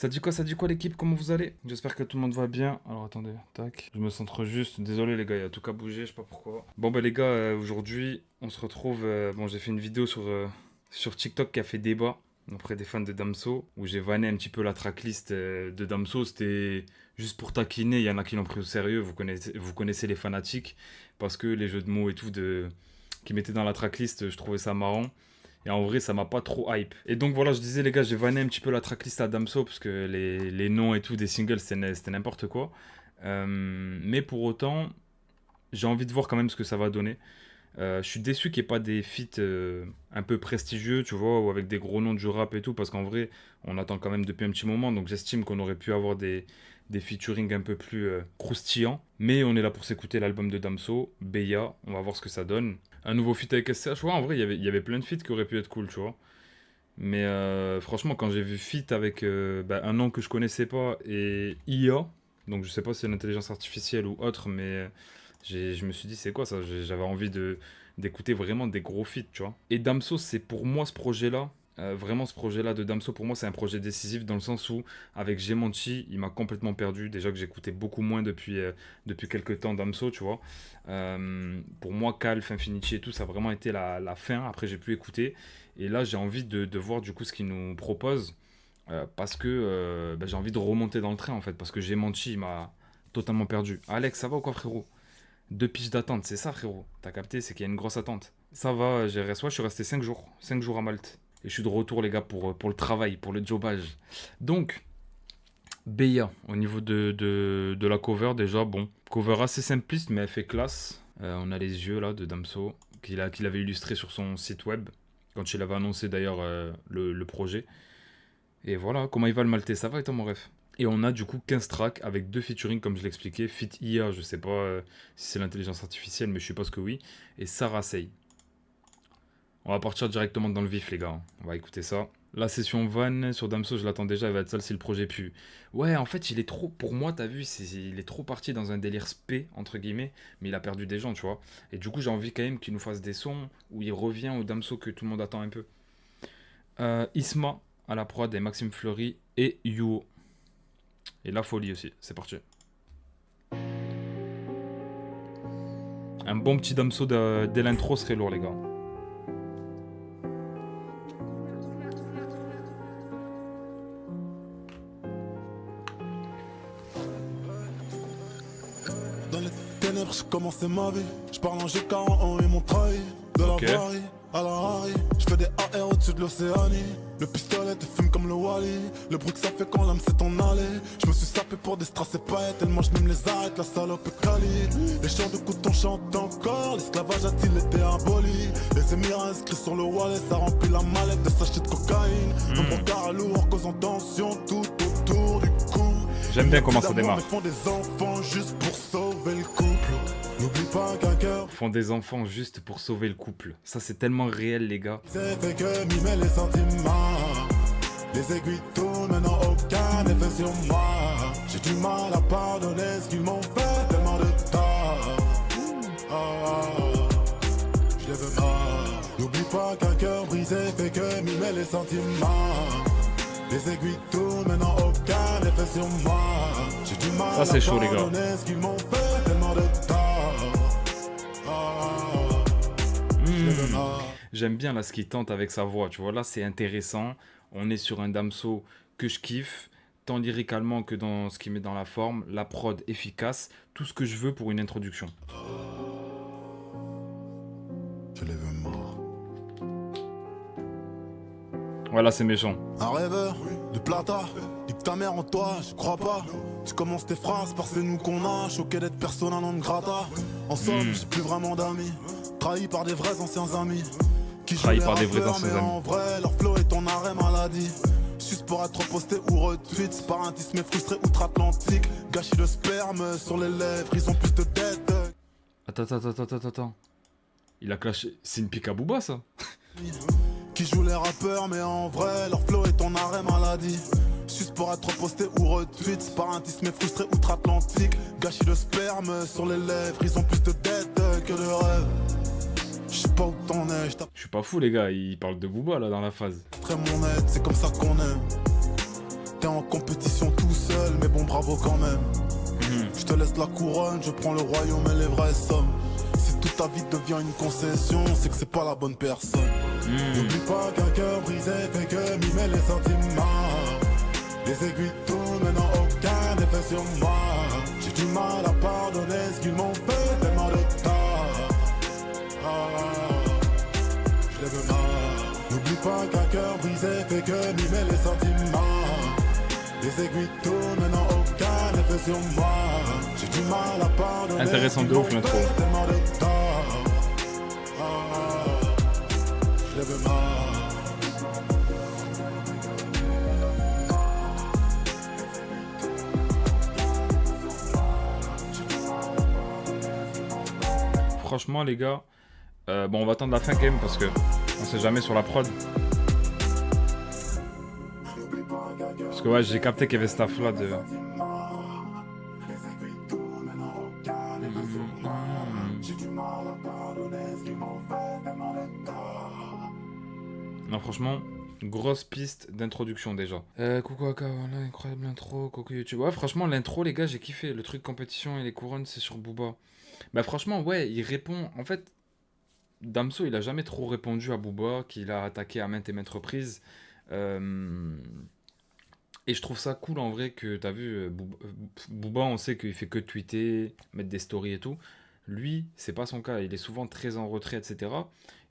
Ça dit quoi l'équipe? Comment vous allez? J'espère que tout le monde va bien. Alors attendez, tac. Je me centre juste. Désolé les gars, il y a tout qu'à bouger, je sais pas pourquoi. Bon bah les gars, aujourd'hui, on se retrouve. Bon, j'ai fait une vidéo sur TikTok qui a fait débat auprès des fans de Damso, où j'ai vanné un petit peu la tracklist de Damso. C'était juste pour taquiner, il y en a qui l'ont pris au sérieux, vous connaissez les fanatiques, parce que les jeux de mots et tout qui mettaient dans la tracklist, je trouvais ça marrant. Et en vrai, ça m'a pas trop hype. Et donc voilà, je disais, les gars, j'ai vanné un petit peu la tracklist à Damso, parce que les noms et tout des singles, c'était n'importe quoi. Mais pour autant, j'ai envie de voir quand même ce que ça va donner. Je suis déçu qu'il n'y ait pas des feats un peu prestigieux, tu vois, ou avec des gros noms du rap et tout, parce qu'en vrai, on attend quand même depuis un petit moment, donc j'estime qu'on aurait pu avoir des featuring un peu plus croustillants. Mais on est là pour s'écouter l'album de Damso, Beya, on va voir ce que ça donne. Un nouveau feat avec SCH, ouais, en vrai, il y avait plein de feats qui auraient pu être cool, tu vois. Mais franchement, quand j'ai vu feat avec un nom que je connaissais pas et IA, donc je sais pas si c'est l'intelligence artificielle ou autre, mais je me suis dit, c'est quoi ça? J'avais envie d'écouter vraiment des gros feats, tu vois. Et Damso, c'est pour moi ce projet-là. Vraiment, ce projet-là de Damso, pour moi, c'est un projet décisif dans le sens où, avec Gemonchi, il m'a complètement perdu. Déjà que j'écoutais beaucoup moins depuis quelques temps Damso, tu vois. Pour moi, Calf, Infinity et tout, ça a vraiment été la fin. Après, j'ai pu écouter. Et là, j'ai envie de voir du coup ce qu'il nous propose. Parce que j'ai envie de remonter dans le train, en fait. Parce que Gemonchi, il m'a totalement perdu. Alex, ça va ou quoi, frérot? 2 piges d'attente, c'est ça, frérot. T'as capté, c'est qu'il y a une grosse attente. Ça va, je suis resté 5 jours. 5 jours à Malte. Et je suis de retour, les gars, pour le travail, pour le jobage. Donc, Beya, au niveau de la cover, déjà, bon. Cover assez simpliste, mais elle fait classe. On a les yeux, là, de Damso, qu'il avait illustré sur son site web. Quand il avait annoncé, d'ailleurs, le projet. Et voilà, comment il va le maltais, ça va et toi, mon ref? Et on a du coup 15 tracks avec 2 featuring, comme je l'expliquais. Fit IA, je sais pas si c'est l'intelligence artificielle, mais je suppose que oui. Et Sarah Sey. On va partir directement dans le vif, les gars. On va écouter ça. La session Van sur Damso, je l'attends déjà, elle va être sale si le projet pue. Ouais, en fait, il est trop. Pour moi, t'as vu, il est trop parti dans un délire spé, entre guillemets, mais il a perdu des gens, tu vois. Et du coup, j'ai envie quand même qu'il nous fasse des sons où il revient au Damso que tout le monde attend un peu. Isma à la prod et Maxime Fleury et Yuo. Et la folie aussi, c'est parti. Un bon petit Damso dès l'intro serait lourd, les gars. Dans les ténèbres, j'ai commencé ma vie. Je parle en G40 et mon trahi. De la Paris à la Harry. Je fais des AR au-dessus de l'Océanie. Le pistolet te fume comme le Wally. Le bruit que ça fait quand l'âme s'est en allée. Je me suis sapé pour des strass et paillettes. Tellement je même les arrête, la salope est quali. Les chants de couteau chantent encore. L'esclavage a-t-il été aboli? Les émirats inscrits sur le wallet. Ça remplit la mallette de sachets de cocaïne. Un regard lourd causant tension tout autour du cou. J'aime bien comment ça démarre. Ils font des enfants juste pour sauver le couple. N'oublie pas qu'un cœur font des enfants juste pour sauver le couple. Ça, c'est tellement réel, les gars. c'est fait que mimer les sentiments. Les aiguilles tournent, maintenant aucun effet sur moi. J'ai du mal à pardonner ce qu'ils m'ont fait, tellement de tort. Je les veux mort. N'oublie pas qu'un cœur brisé fait que mimer les sentiments. Les aiguilles tournent, maintenant aucun effet sur moi. J'ai du mal ça, c'est chaud, à les gars. pardonner ce qu'ils m'ont fait, tellement de tort. J'aime bien là ce qu'il tente avec sa voix, tu vois, là c'est intéressant. On est sur un Damso que je kiffe, tant lyricalement que dans ce qu'il met dans la forme, la prod efficace, tout ce que je veux pour une introduction. Je les veux morts. Voilà, c'est méchant. Un rêveur de plata, nique ta mère en toi, je crois pas. Tu commences tes phrases par c'est nous qu'on a, choqué d'être persona non grata. En somme, j'ai plus vraiment d'amis, trahi par des vrais anciens amis. Qui Trahi jouent par les des vrais rappeurs, anciens mais amis. en vrai, leur flow est ton arrêt maladie. Sus pour être posté ou retweet, sparantisme et frustré outre-Atlantique. Gâchis de sperme sur les lèvres, ils ont plus de tête. Attends. Il a clashé. C'est une pique à Booba, ça. Qui jouent les rappeurs, mais en vrai, leur flow est ton arrêt maladie. Sus pour être posté ou retweet, sparantisme et frustré outre-Atlantique. Gâchis de sperme sur les lèvres, ils ont plus de tête que de rêve. Je sais pas où t'en es, Je suis pas fou, les gars. Il parle de Booba, là, dans la phase. très mon aide, c'est comme ça qu'on aime. T'es en compétition tout seul, mais bon bravo quand même. Je te laisse la couronne, je prends le royaume et les vraies sommes. Si toute ta vie devient une concession, c'est que c'est pas la bonne personne. N'oublie pas qu'un cœur brisé fait que mimer les sentiments. Les aiguilles tournent, mais n'ont aucun effet sur moi. J'ai du mal à pardonner ce qu'ils m'ont fait, tellement de tort. Je les veux mal. N'oublie pas qu'un cœur brisé fait que mimer les sentiments. Les aiguilles tournent, mais n'ont aucun effet sur moi. J'ai du mal à pardonner. Intéressant de ouf l'intro. Je les veux mal. Franchement les gars, bon on va attendre la fin quand même parce que on sait jamais sur la prod. Parce que ouais j'ai capté qu'il y avait cette taf là de... Non franchement, grosse piste d'introduction déjà. Coucou Aka, voilà, incroyable intro, coucou YouTube. Ouais franchement l'intro les gars j'ai kiffé, le truc compétition et les couronnes c'est sur Booba. Bah franchement ouais il répond, en fait Damso il a jamais trop répondu à Booba, qu'il a attaqué à maintes et maintes reprises. Et je trouve ça cool en vrai que t'as vu Booba on sait qu'il fait que tweeter, mettre des stories et tout. Lui c'est pas son cas, il est souvent très en retrait etc.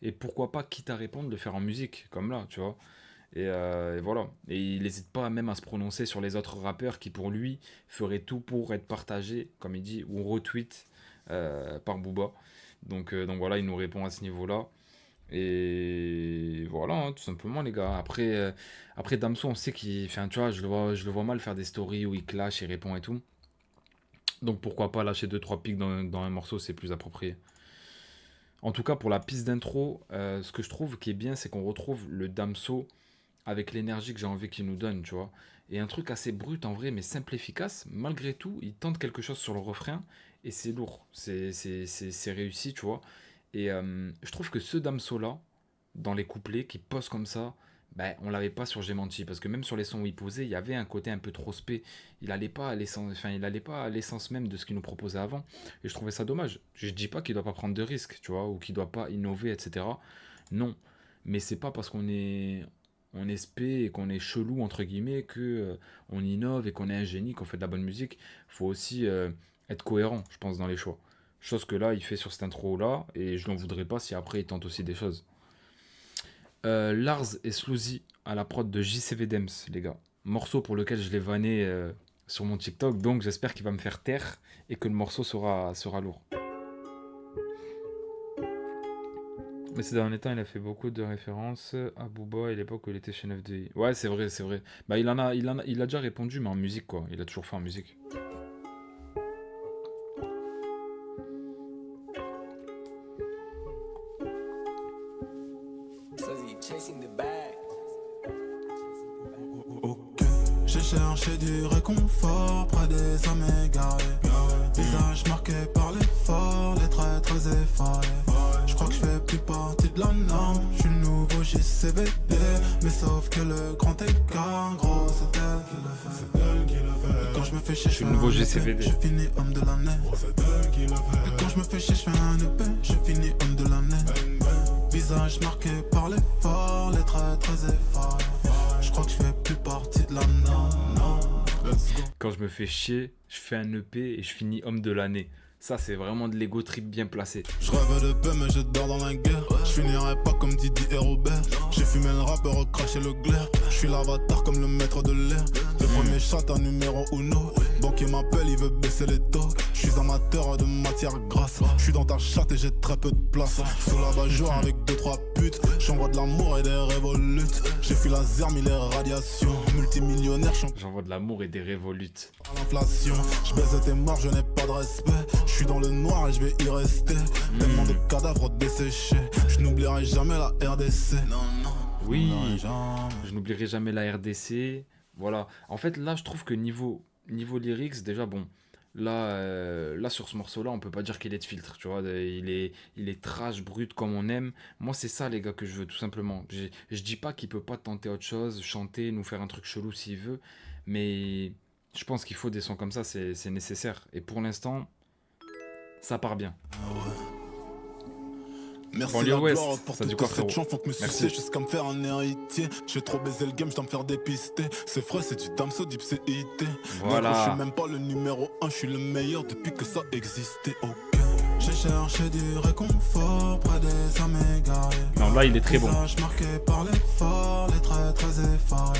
Et pourquoi pas quitte à répondre le faire en musique comme là tu vois. Et voilà. Et il n'hésite pas même à se prononcer sur les autres rappeurs qui pour lui feraient tout pour être partagés comme il dit ou retweet par Booba. Donc voilà, il nous répond à ce niveau-là. Et voilà, hein, tout simplement, les gars. Après Damso, on sait qu'il. Enfin, tu vois, je le vois mal faire des stories où il clash, il répond et tout. Donc pourquoi pas lâcher 2-3 pics dans un morceau, c'est plus approprié. En tout cas, pour la piste d'intro, ce que je trouve qui est bien, c'est qu'on retrouve le Damso avec l'énergie que j'ai envie qu'il nous donne, tu vois. Et un truc assez brut en vrai, mais simple et efficace. Malgré tout, il tente quelque chose sur le refrain et c'est lourd. C'est réussi, tu vois. Et je trouve que ce Damso-là, dans les couplets, qui pose comme ça, ben, on l'avait pas sur J'ai menti. Parce que même sur les sons où il posait, il y avait un côté un peu trop spé. Il allait pas à l'essence, enfin, il allait pas à l'essence même de ce qu'il nous proposait avant. Et je trouvais ça dommage. Je dis pas qu'il doit pas prendre de risques, tu vois, ou qu'il doit pas innover, etc. Non. Mais c'est pas parce on est spé et qu'on est chelou entre guillemets que on innove et qu'on est un génie, qu'on fait de la bonne musique. Faut aussi être cohérent, je pense, dans les choix. Chose que là, il fait sur cette intro-là, et je n'en voudrais pas si après il tente aussi des choses. Lars et Sloozy à la prod de JCV Dems, les gars. Morceau pour lequel je l'ai vanné sur mon TikTok, donc j'espère qu'il va me faire taire et que le morceau sera lourd. Mais ces derniers temps, il a fait beaucoup de références à Booba et l'époque où il était chez 9DI. Ouais, c'est vrai, c'est vrai. Bah, il a déjà répondu, mais en musique, quoi. Il a toujours fait en musique. Ok, j'ai cherché du réconfort près des hommes égarés. Visage marqué par l'effort, les traits très effarés. Je crois que je fais plus partie de la norme. Je suis le nouveau JCVD. Mais sauf que le grand écart, gros, c'est elle qui le fait. C'est elle qui le fait. Et quand je me fais chier, je fais le nouveau un JCVD. EP, je finis homme de l'année. C'est elle qui le fait. Et quand je me fais chier, je fais un EP, je finis homme de l'année. Visage marqué par l'effort, les traits très effarés. Je crois que je fais plus partie de la norme. Quand je me fais chier, je fais un EP et je finis homme de l'année. Ça, c'est vraiment de l'ego trip bien placé. Je rêve de paix mais je dors dans la guerre. Je finirai pas comme Didi et Robert. J'ai fumé le rappeur, recraché le glaire. Je suis l'avatar comme le maître de l'air. Le premier chanteur numéro uno. Banquier m'appelle, il veut baisser les taux. Je suis amateur de matière grasse. Je suis dans ta chatte et j'ai très peu de place. Sous la bajoire avec 2-3 putes. J'envoie de l'amour et des révolutes. J'ai fui la zerme, il est radiation. Multimillionnaire, j'envoie de l'amour et des révolutes. À l'inflation, je baise tes morts, je n'ai pas de respect. Je suis dans le noir et je vais y rester. Tellement de cadavres desséchés. Je n'oublierai jamais la RDC. Oui, je n'oublierai jamais la RDC. Voilà. En fait, là, je trouve que niveau lyrics, déjà, bon, là sur ce morceau-là, on peut pas dire qu'il est de filtre, tu vois. Il est trash, brut, comme on aime. Moi, c'est ça, les gars, que je veux, tout simplement. Je dis pas qu'il peut pas tenter autre chose, chanter, nous faire un truc chelou s'il veut. Mais je pense qu'il faut des sons comme ça, c'est nécessaire. Et pour l'instant, ça part bien. Merci Banlieue la Ouest, gloire pour ça dit toutes quoi, ces frérot? chants, faut que me Merci. sucer jusqu'à me faire un héritier. J'ai trop baisé le game, je dois me faire dépister. C'est frais, c'est du Damso, Deep c'est IT. Voilà. Je suis même pas le numéro 1, je suis le meilleur depuis que ça existait. Ok. J'ai cherché du réconfort près des âmes égarées. Non, là, il est très bon. Visage marqué par l'effort, les traits très effarés.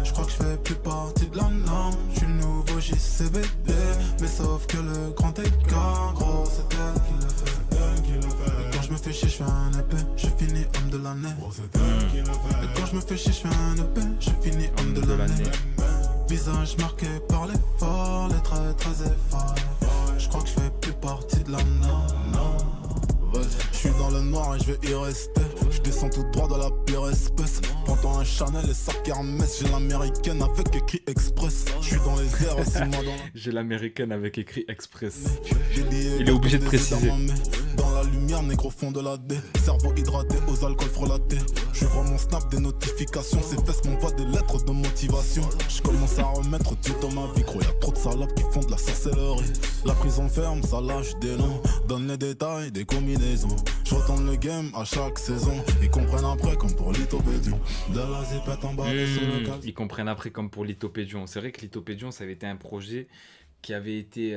Je crois que je fais plus partie de la norme. Je suis le nouveau JCVD. Mais sauf que le grand écart, gros, c'est elle qui le fait. Et quand je me fais chier, je fais un épée. Je finis homme de l'année. Et quand je me fais chier, je fais un épée. Je finis homme de l'année. Visage marqué par l'effort, les traits très effarés. Je crois que je fais plus partie de la norme. Je suis dans le noir et je vais y rester. Je descends tout droit dans la pire espèce. Prends-toi un Chanel et sac Hermès. J'ai l'américaine avec écrit Express. Je suis dans les airs et c'est moi dans J'ai l'américaine avec écrit Express. Il est obligé de préciser. Dans la lumière, négro fond de la D. Cerveau hydraté aux alcools frelatés. J'ouvre mon snap des notifications. Ces fesses m'envoient des lettres de motivation. Je commence à remettre Dieu dans ma vie. Gros, y'a trop de salopes qui font de la sorcellerie. La prison ferme, ça lâche des noms. Donne les détails des combinaisons. Je retourne le game à chaque saison. Ils comprennent après comme pour Lithopédion. De la zipette emballée sur le cadre. Ils comprennent après comme pour Lithopédion. C'est vrai que Lithopédion, ça avait été un projet qui avait été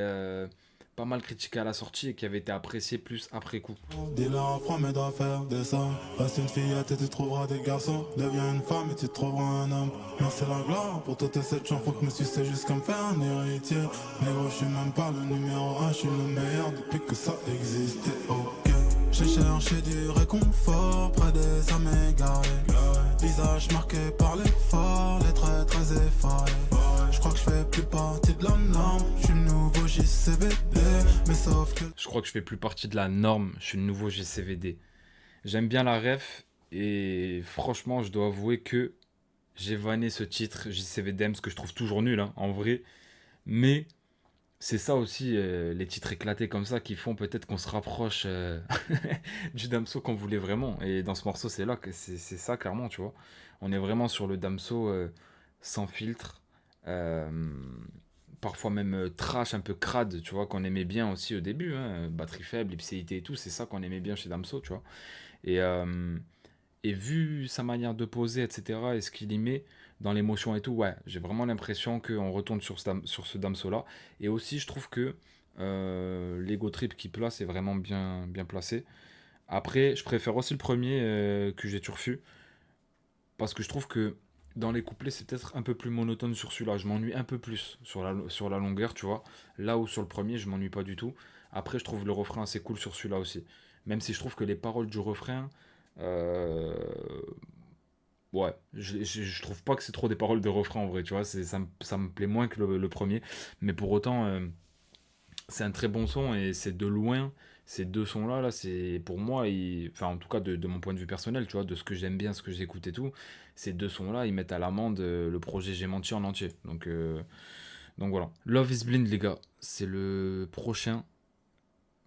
pas mal critiqué à la sortie et qui avait été apprécié plus après coup. Dis-leur en franc, mais dois faire des sommes. Reste une fillette et tu trouveras des garçons. Deviens une femme et tu trouveras un homme. Merci la gloire pour toutes ces chants. Faut que me sucer jusqu'à me faire un héritier. Mais gros, je suis même pas le numéro 1. Je suis le meilleur depuis que ça existait. Ok. J'ai cherché du réconfort près des âmes égarées. Visage marqué par l'effort, les traits très effarés. Je crois que je fais plus partie de la norme. Je suis le nouveau JCVD. Mais sauf que Je crois que je fais plus partie de la norme. Je suis le nouveau GCVD. J'aime bien la ref et franchement, je dois avouer que j'ai vanné ce titre JCVD parce que je trouve toujours nul, hein, en vrai. Mais c'est ça aussi, les titres éclatés comme ça qui font peut-être qu'on se rapproche du Damso qu'on voulait vraiment. Et dans ce morceau, c'est là que c'est ça clairement, tu vois. On est vraiment sur le Damso sans filtre. Parfois même trash, un peu crade, tu vois, qu'on aimait bien aussi au début, hein, batterie faible, ipséité et tout, c'est ça qu'on aimait bien chez Damso, tu vois. Et vu sa manière de poser, etc., et ce qu'il y met dans l'émotion et tout, ouais, j'ai vraiment l'impression qu'on retourne sur ce Damso-là. Et aussi, je trouve que l'ego trip qu'il place est vraiment bien placé. Après, je préfère aussi le premier que j'ai turfu, parce que je trouve que dans les couplets, c'est peut-être un peu plus monotone sur celui-là. Je m'ennuie un peu plus sur la longueur, tu vois. Là où sur le premier, je m'ennuie pas du tout. Après, je trouve le refrain assez cool sur celui-là aussi. Même si je trouve que les paroles du refrain... ouais, je trouve pas que c'est trop des paroles de refrain en vrai, tu vois. Ça me plaît moins que le premier. Mais pour autant, c'est un très bon son et c'est de loin... Ces deux sons-là, là, c'est pour moi, enfin en tout cas de mon point de vue personnel, tu vois, de ce que j'aime bien, ce que j'écoute et tout, ces deux sons-là, ils mettent à l'amende le projet J'ai menti en entier. Donc voilà. Love is Blind, les gars, c'est le prochain.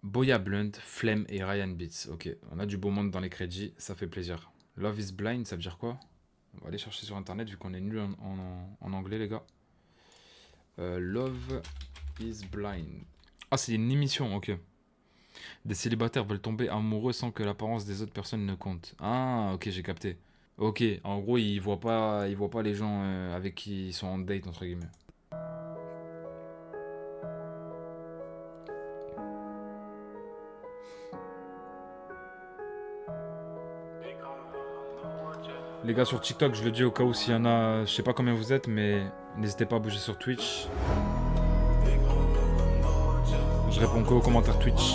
Boya Blunt, Flemme et Ryan Beats. Ok, on a du beau monde dans les crédits, ça fait plaisir. Love is Blind, ça veut dire quoi? On va aller chercher sur internet vu qu'on est nul en anglais, les gars. Love is Blind. Ah, c'est une émission, ok. Des célibataires veulent tomber amoureux sans que l'apparence des autres personnes ne compte. Ah, ok, j'ai capté. Ok, en gros, ils voient pas les gens avec qui ils sont en date, entre guillemets. Les gars sur TikTok, je le dis au cas où s'il y en a, je sais pas combien vous êtes, mais n'hésitez pas à bouger sur Twitch. Je réponds qu'aux commentaires Twitch.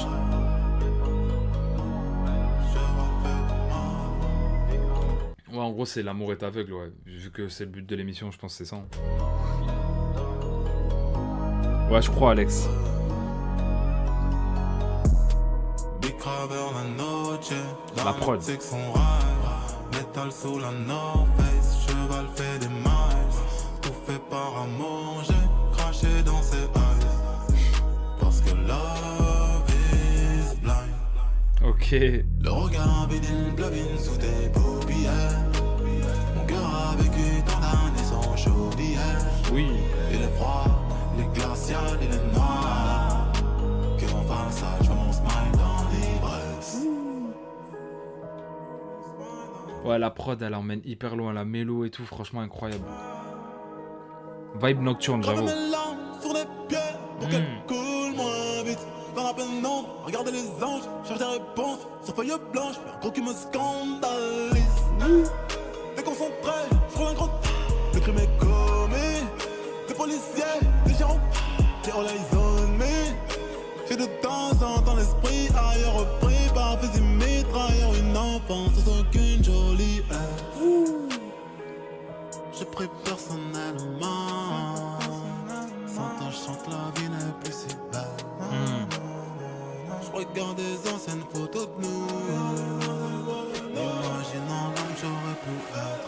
Ouais, en gros, c'est l'amour est aveugle, ouais. Vu que c'est le but de l'émission, je pense que c'est ça. Ouais, je crois, Alex. La prod. Métal sous la North Face, cheval fait des miles. Tout fait par amour, j'ai craché dans ses eyes. Parce que love is blind. Ok. Le regard vide une blovine sous tes paupières. Mon cœur a vécu tant d'années sans chaudière. Oui. Il est froid, il est glacial, il est noir. Qu'on fasse ça, je veux mon smile dans l'ivresse. Ouais, la prod, elle emmène hyper loin, la mélo et tout, franchement incroyable. Vibe nocturne, J'avais j'avoue. mes larmes sur les pierres pour qu'elles coulent moins vite. Dans la pénombre, regardez les anges, cherche des réponses sur feuille blanche. Un gros qui me scandalise. Déconcentré, je roule un gros. Le crime est commis. Des policiers, des gérants, qui all eyes on me. J'ai de temps en temps l'esprit ailleurs repris par un fusil mitrailleur. Une enfance sans aucune jolie haine. J'ai pris personnellement. Sans toi, je chante la vie n'est plus si belle. Je regarde des anciennes photos de nous. Imaginant l'homme que j'aurais pu être.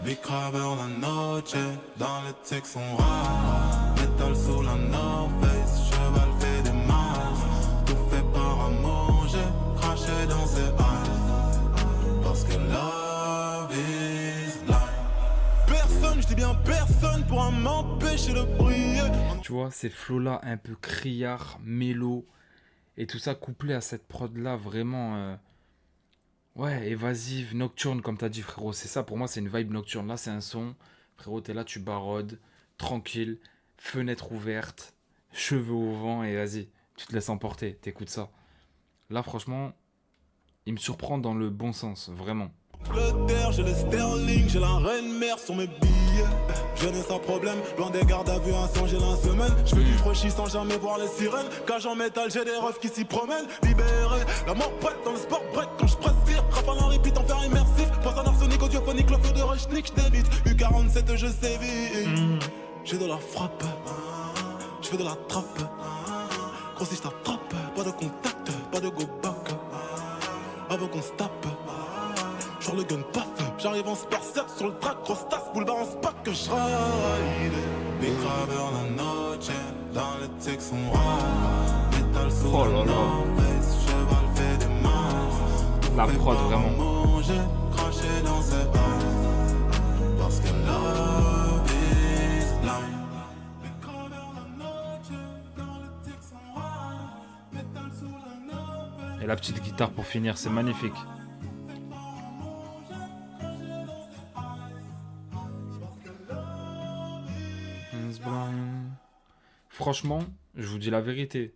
Big Craver la noche, dans les textes sont rares. Métal sous la North Face, cheval fait des masses. Tout fait par amour, j'ai craché dans ses eyes. Parce que love is blind. Personne, je dis bien personne pourra m'empêcher de briller. Tu vois, ces flows-là un peu criards, mélo, et tout ça couplé à cette prod-là, vraiment... Ouais, évasive, nocturne, comme t'as dit, frérot. C'est ça, pour moi, c'est une vibe nocturne. Là, c'est un son. Frérot, t'es là, tu barodes, tranquille, fenêtre ouverte, cheveux au vent, et vas-y, tu te laisses emporter, t'écoutes ça. Là, franchement, il me surprend dans le bon sens, vraiment. Le terre, j'ai les sterling, j'ai la reine mère sur mes billets. Je n'ai sans problème, loin des gardes à vue, un son, j'ai la semaine. Je fais du fraîchi sans jamais voir les sirènes. Cage en métal, j'ai des refs qui s'y promènent. Libéré, la mort prête dans le sport break. Quand je presse tir, rafale en repeat en fer immersif. Pense en arsenic, audiophonique, le feu de Rechnik, je t'évite. U47, je sévis. J'ai de la frappe, je fais de la trappe. Gros si je t'attrape, pas de contact, pas de go back. Avant qu'on se tape. Sur le gun paf, j'arrive en spartiate sur le track, grosse tasse, boulevard en spack que je ride. Big Craver la noche, dans les textes sont rares. Métal sous Oh là la là. North Face, cheval fait des masses. La prod, vraiment. J'ai craché dans ses eyes. Parce que love is blind. Big Craver la noche, dans les textes sont rares. Métal sous la North Face. Et la petite guitare pour finir, c'est magnifique. Franchement, je vous dis la vérité.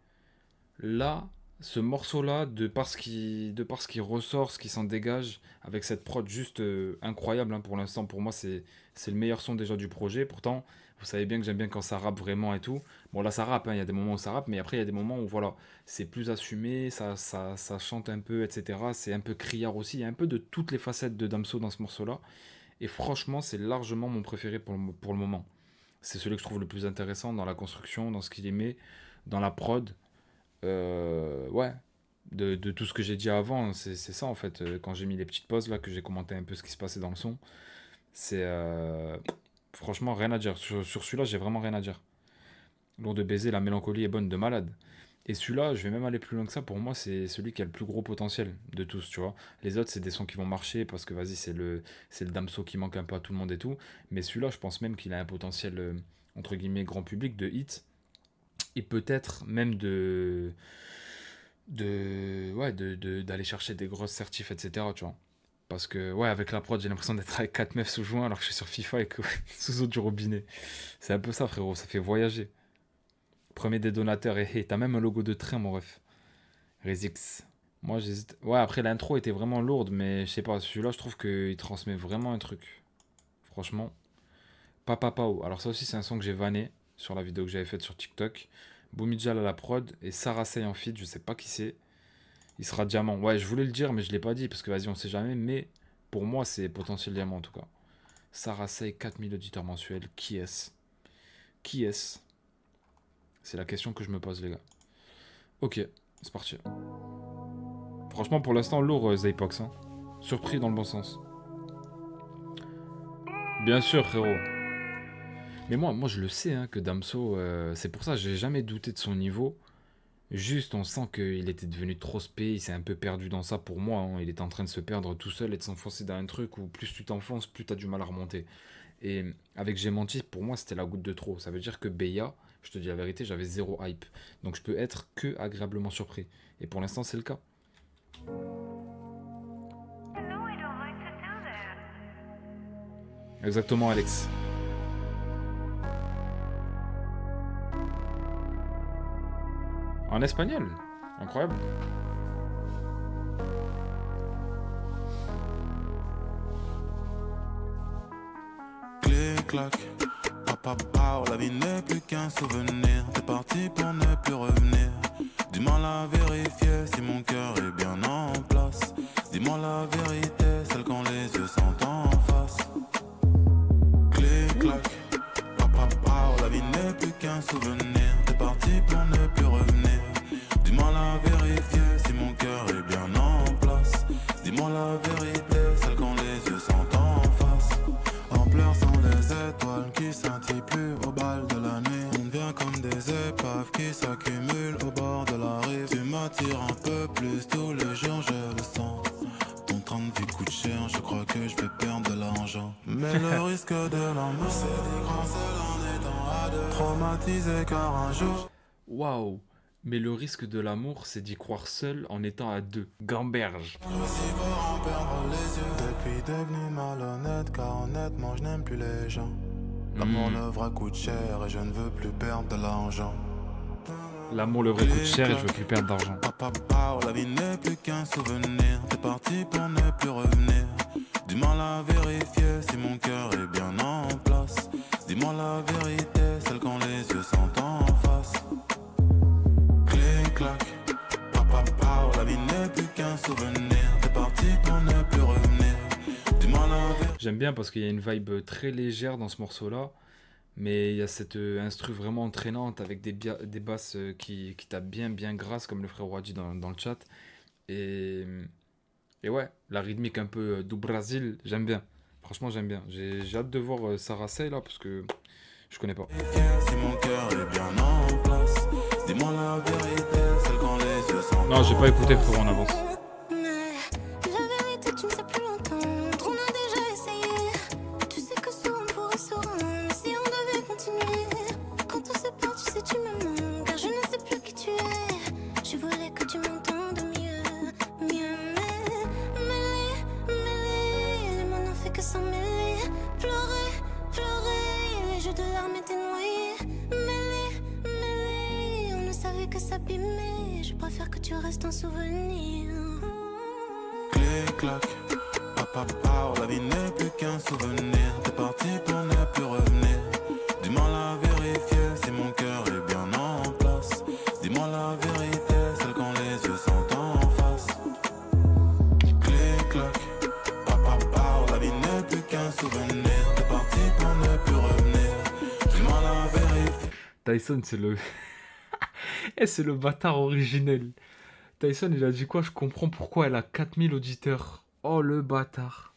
Là, ce morceau-là, de par ce qui ressort, ce qui s'en dégage, avec cette prod juste incroyable, hein, pour l'instant, pour moi, c'est le meilleur son déjà du projet. Pourtant, vous savez bien que j'aime bien quand ça rappe vraiment et tout. Bon, là, ça rappe, hein, il y a des moments où ça rappe, mais après, il y a des moments où, voilà, c'est plus assumé, ça chante un peu, etc. C'est un peu criard aussi. Il y a un peu de toutes les facettes de Damso dans ce morceau-là. Et franchement, c'est largement mon préféré pour le moment. C'est celui que je trouve le plus intéressant dans la construction, dans ce qu'il émet, dans la prod. Ouais, de tout ce que j'ai dit avant, c'est ça en fait. Quand j'ai mis les petites pauses là, que j'ai commenté un peu ce qui se passait dans le son, c'est franchement rien à dire. Sur celui-là, j'ai vraiment rien à dire. Lourd de baiser, la mélancolie est bonne de malade. Et celui-là, je vais même aller plus loin que ça. Pour moi, c'est celui qui a le plus gros potentiel de tous, tu vois. Les autres, c'est des sons qui vont marcher parce que, vas-y, c'est le Damso qui manque un peu à tout le monde et tout. Mais celui-là, je pense même qu'il a un potentiel, entre guillemets, grand public de hit. Et peut-être même d'aller chercher des grosses certifs, etc., tu vois. Parce que, ouais, avec la prod, j'ai l'impression d'être avec 4 meufs sous joint alors que je suis sur FIFA et que sous eau du robinet. C'est un peu ça, frérot. Ça fait voyager. Premier détonateur, et t'as même un logo de train, mon ref. Rezix. Moi, j'hésite. Ouais, après, l'intro était vraiment lourde, mais je sais pas, celui-là, je trouve qu'il transmet vraiment un truc. Franchement. Papa Pao. Alors, ça aussi, c'est un son que j'ai vanné sur la vidéo que j'avais faite sur TikTok. Boumidjal à la prod et Sarah Sey en feat, je sais pas qui c'est. Il sera diamant. Ouais, je voulais le dire, mais je l'ai pas dit parce que vas-y, on sait jamais. Mais pour moi, c'est potentiel diamant en tout cas. Sarah Sey, 4000 auditeurs mensuels. Qui est-ce? Qui est-ce? C'est la question que je me pose, les gars. Ok, c'est parti. Franchement, pour l'instant, lourd, Zaypox. Hein. Surpris dans le bon sens. Bien sûr, frérot. Mais moi je le sais, hein, que Damso, c'est pour ça que j'ai jamais douté de son niveau. Juste, on sent qu'il était devenu trop spé, il s'est un peu perdu dans ça pour moi. Hein. Il était en train de se perdre tout seul et de s'enfoncer dans un truc où plus tu t'enfonces, plus t'as du mal à remonter. Et avec J'ai menti, pour moi, c'était la goutte de trop. Ça veut dire que Beya, je te dis la vérité, j'avais zéro hype. Donc je peux être que agréablement surpris. Et pour l'instant, c'est le cas. Exactement, Alex. En espagnol. Incroyable. Clic-clac, papa, la vie n'est plus qu'un souvenir. T'es parti pour ne plus revenir. Dis-moi la vérifier si mon cœur est bien en place. Dis-moi la vérité, celle quand les yeux sont en face. Clic-clac, papa, la vie n'est plus qu'un souvenir. T'es parti pour ne plus revenir. Dis-moi la vérifier si mon cœur est bien en place. Dis-moi la vérité, celle quand les yeux sont en face. En pleurs sans les étoiles qui scintillent plus au bal de la nuit. On devient comme des épaves qui s'accumulent au bord de la rive. Tu m'attires un peu plus tous les jours, je le sens. Ton train de vie coûte cher, je crois que je vais perdre de l'argent. Mais le risque de l'amour, c'est des grands seuls en étant à deux. Traumatisé car un jour. Waouh. Mais le risque de l'amour, c'est d'y croire seul en étant à deux. Gamberge. Depuis devenu malhonnête, car honnêtement je n'aime plus les gens. L'amour le vrai coûte cher et je ne veux plus perdre de l'argent. L'amour le vrai coûte cher et je veux plus perdre d'argent. Papa, la vie n'est plus qu'un souvenir. T'es parti pour ne plus revenir. Dis-moi la vérifier si mon cœur est bien en place. Dis-moi la vérité, celle quand les yeux sont en face. Clic-clac, papa, la vie n'est plus qu'un souvenir. T'es parti pour ne plus revenir. Dis-moi la vérité. J'aime bien parce qu'il y a une vibe très légère dans ce morceau-là. Mais il y a cette instru vraiment entraînante avec des basses qui tapent bien grasse, comme le frère Wadi dans le chat. Et, et ouais, la rythmique un peu du Brésil, j'aime bien. Franchement, j'aime bien. J'ai hâte de voir Sarah Say là, parce que je connais pas. Si mon cœur est bien en place, dis-moi la vérité, celle quand les yeux sont. Non, j'ai pas écouté, frérot, en avance. Je préfère que tu restes un souvenir. Clic-clac, papa, la vie n'est plus qu'un souvenir. T'es parti pour ne plus revenir. Dis-moi la vérifier si mon cœur est bien en place. Dis-moi la vérité, celle quand les yeux sont en face. Clic-clac, papa, la vie n'est plus qu'un souvenir. T'es parti pour ne plus revenir. Dis-moi la vérité. Tyson, c'est le... Et c'est le bâtard originel. Tyson, il a dit quoi? Je comprends pourquoi elle a 4000 auditeurs. Oh, le bâtard.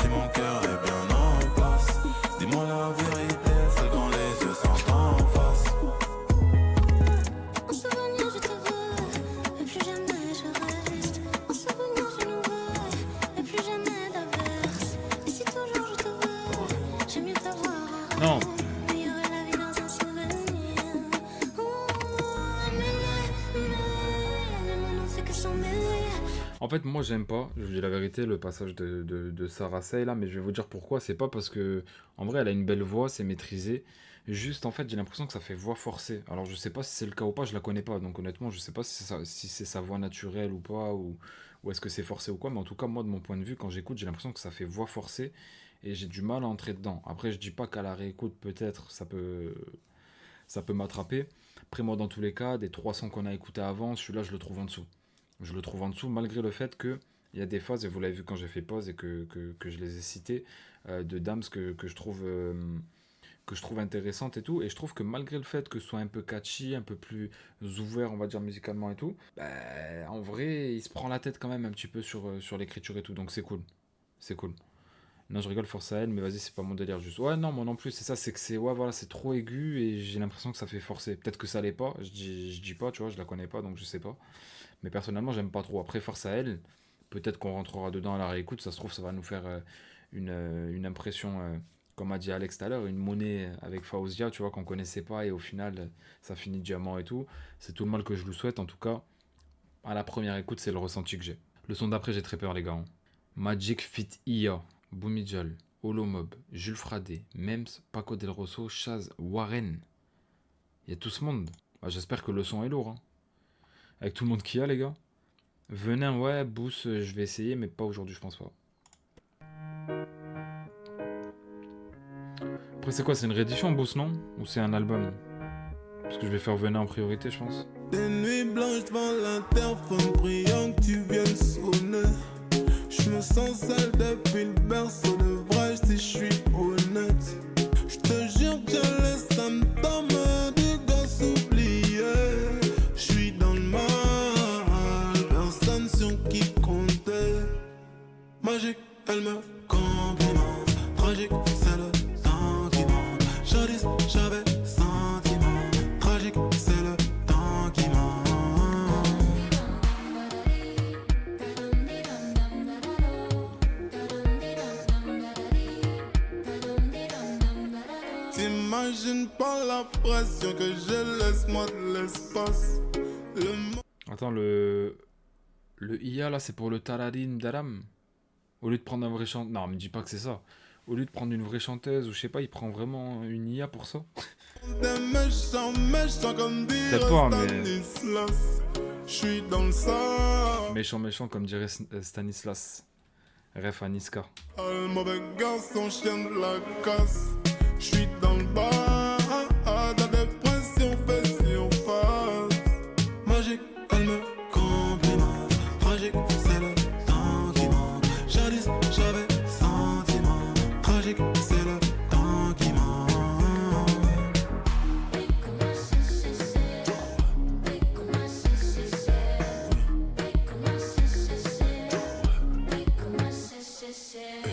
Si mon cœur est bien en place, dis-moi la vérité, celle quand les yeux sont en face. En souvenir je te veux, et plus jamais je reste. En souvenir je nous veux, et plus jamais d'averse. Et si toujours je te veux, j'aime mieux t'avoir. Non. Meilleure est la vie dans un souvenir. Les mots n'ont fait que s'en mêler. En fait, moi, j'aime pas, je vous dis la vérité, le passage de Sarah Say là, mais je vais vous dire pourquoi. C'est pas parce que, en vrai, elle a une belle voix, c'est maîtrisé. Juste, en fait, j'ai l'impression que ça fait voix forcée. Alors, je sais pas si c'est le cas ou pas, je la connais pas. Donc, honnêtement, je sais pas si c'est sa voix naturelle ou pas, ou est-ce que c'est forcé ou quoi. Mais en tout cas, moi, de mon point de vue, quand j'écoute, j'ai l'impression que ça fait voix forcée et j'ai du mal à entrer dedans. Après, je dis pas qu'à la réécoute, peut-être, ça peut m'attraper. Après, moi, dans tous les cas, des 300 qu'on a écoutés avant, celui-là, je le trouve en dessous. Je le trouve en dessous, malgré le fait que il y a des phases, et vous l'avez vu quand j'ai fait pause et que je les ai citées, de Dams que je trouve intéressantes et tout. Et je trouve que malgré le fait que ce soit un peu catchy, un peu plus ouvert, on va dire, musicalement et tout, bah, en vrai, il se prend la tête quand même un petit peu sur l'écriture et tout. Donc c'est cool. C'est cool. Non, je rigole, force à elle, mais vas-y, c'est pas mon délire juste. Ouais, non, moi non plus, c'est ça, c'est que c'est, ouais, voilà, c'est trop aigu et j'ai l'impression que ça fait forcer. Peut-être que ça l'est pas, je dis pas, tu vois, je la connais pas, donc je sais pas. Mais personnellement, j'aime pas trop. Après, force à elle, peut-être qu'on rentrera dedans à la réécoute, ça se trouve, ça va nous faire une impression comme a dit Alex tout à l'heure, une monnaie avec Faouzia, tu vois, qu'on connaissait pas et au final, ça finit diamant et tout. C'est tout le mal que je lui souhaite. En tout cas, à la première écoute, c'est le ressenti que j'ai. Le son d'après, j'ai très peur, les gars. Hein. Magic Fit IA, Boumidjal, Holomob, Jules Fradé, Mems, Paco Del Rosso, Chaz, Warren. Il y a tout ce monde. Bah, j'espère que le son est lourd. Hein. Avec tout le monde qu'il y a, les gars. Venin, ouais, Boost, je vais essayer, mais pas aujourd'hui, je pense pas. Après, c'est quoi? C'est une réédition, Boost, non? Ou c'est un album? Parce que je vais faire Venin en priorité, je pense. Des nuits blanches devant l'interphone, priant que tu viennes sonner. Je me sens seul depuis le berceau, de vrai si je suis honnête. Je te jure que je laisse ça me tombe du gosse oublié. Je suis dans le mal, personne sur qui compter. Magique, elle me complimente. Tragique, c'est le temps qui manque. Jadis, j'avais sentiment. Tragique, c'est le temps qui manque. T'imagines pas la pression que je laisse, moi de l'espace. Attends, le IA là, c'est pour le Talarim Daram. Au lieu de prendre un vrai chanteur. Non, me dis pas que c'est ça. Au lieu de prendre une vraie chanteuse ou je sais pas, il prend vraiment une IA pour ça. Des méchants, méchants comme dirait Peut-être pas, mais. Stanislas. Je suis dans le sang. Méchant, méchant, comme dirait Stanislas. Ref à Niska. Le mauvais garçon, chien de la casse. Je suis dans le bas. La dépression fait surface. Magique, elle me complimente. Tragique, c'est le temps qui manque. Jadis, j'avais sentiment. Tragique, c'est le temps qui manque.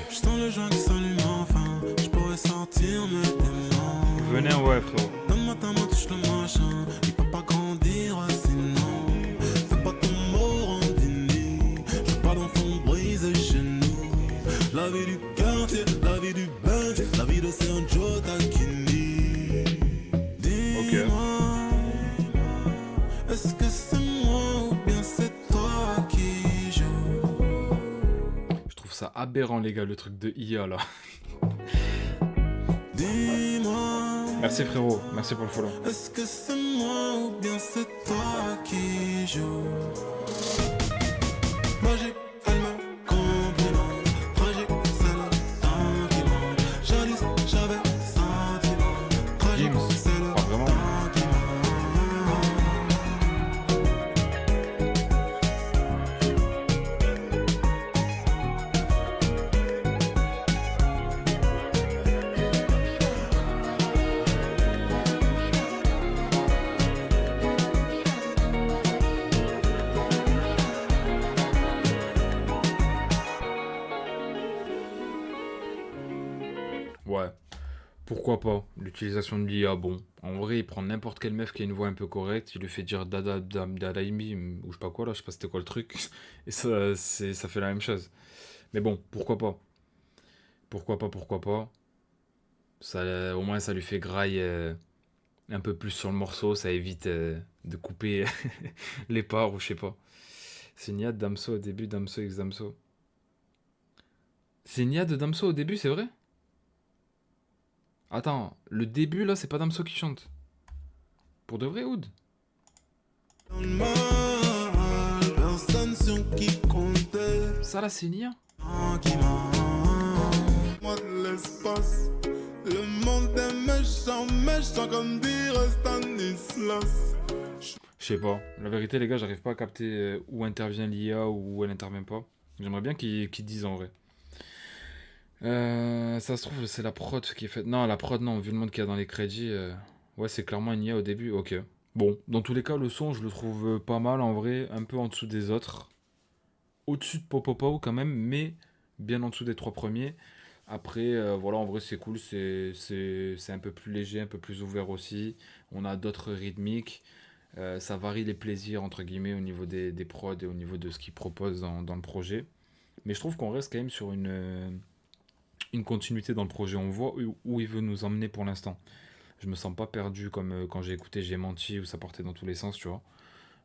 Je sens le joint qui s'allume enfin. Je pourrais sortir mes démons. Venez, ouais, frérot. Donne-moi ta main, touche le machin. Il peut pas grandir sinon. Fais pas ton mot randini. Je veux pas d'enfants brisés chez nous. La vie du quartier, la vie du bench, la vie de Sergio Tacchini. Dis-moi, est-ce que c'est moi ou bien c'est toi qui joue? Je trouve ça aberrant, les gars, le truc de IA là. Dis-moi, Merci, frérot. Merci pour le follow. est-ce que c'est moi ou bien c'est toi qui joue? Magique, elle me complimente. Tragique, c'est le temps qui manque. Jadis, j'avais sentiment. Tragique, Gims. c'est le Pas vraiment. temps qui manque. Ouais. Pourquoi pas? L'utilisation de l'IA, bon. En vrai, il prend n'importe quelle meuf qui a une voix un peu correcte, il lui fait dire Dada Dadaimi, ou je sais pas quoi là, je sais pas c'était quoi le truc. Et ça fait la même chose. Mais bon, pourquoi pas? Pourquoi pas, pourquoi pas? Ça, au moins, ça lui fait graille un peu plus sur le morceau, ça évite de couper les parts ou je sais pas. C'est Nia de Damso au début, Damso X Damso. C'est Nia de Damso au début, c'est vrai? Attends, le début là, c'est pas Damso qui chante. Pour de vrai, Oud? Dans le mal, personne sur qui compter. Ça là, c'est Nia? Qui manque. Moi de l'espace. Le monde est méchant, méchant comme dirait Stanislas. Je sais pas. La vérité, les gars, j'arrive pas à capter où intervient l'IA ou où elle intervient pas. J'aimerais bien qu'ils disent en vrai. Ça se trouve, c'est la prod qui est faite. Non, la prod, non, vu le monde qu'il y a dans les crédits. Ouais, c'est clairement une IA au début. Ok. Bon, dans tous les cas, le son, je le trouve pas mal en vrai. Un peu en dessous des autres. Au-dessus de Popopo quand même, mais bien en dessous des trois premiers. Après, voilà, en vrai, c'est cool. C'est un peu plus léger, un peu plus ouvert aussi. On a d'autres rythmiques. Ça varie les plaisirs, entre guillemets, au niveau des prods et au niveau de ce qu'ils proposent dans le projet. Mais je trouve qu'on reste quand même sur une continuité dans le projet. On voit où il veut nous emmener pour l'instant. Je me sens pas perdu comme quand j'ai écouté J'ai menti où ça partait dans tous les sens, tu vois.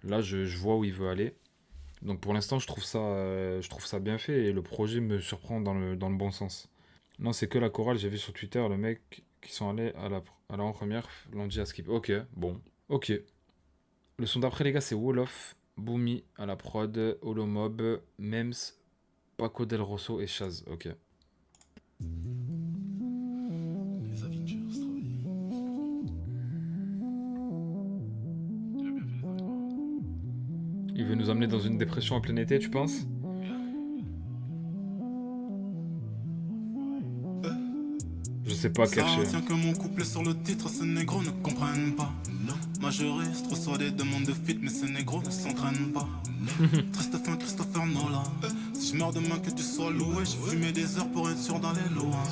Là, je vois où il veut aller. Donc pour l'instant, je trouve ça bien fait et le projet me surprend dans le bon sens. Non, c'est que la chorale. J'ai vu sur Twitter le mec qui sont allés à la première l'ont dit à skip. Ok, bon, ok. Le son d'après, les gars, c'est Wolof, Boomy à la prod, Holomob, Mems, Paco Del Rosso et Chaz. Ok. Les Avengers travaillent. Il veut nous emmener dans une dépression en plein été, tu penses? Je sais pas, Ça Kerché. tient que mon couplet sur le titre, ces négros ne comprennent pas. Majoriste reçoit des demandes de feat, mais ces négros ne s'entraînent pas. Triste fin, Christopher Nolan. Si je meurs demain, que tu sois loué, j'ai fumé des heures pour être sûr d'aller loin.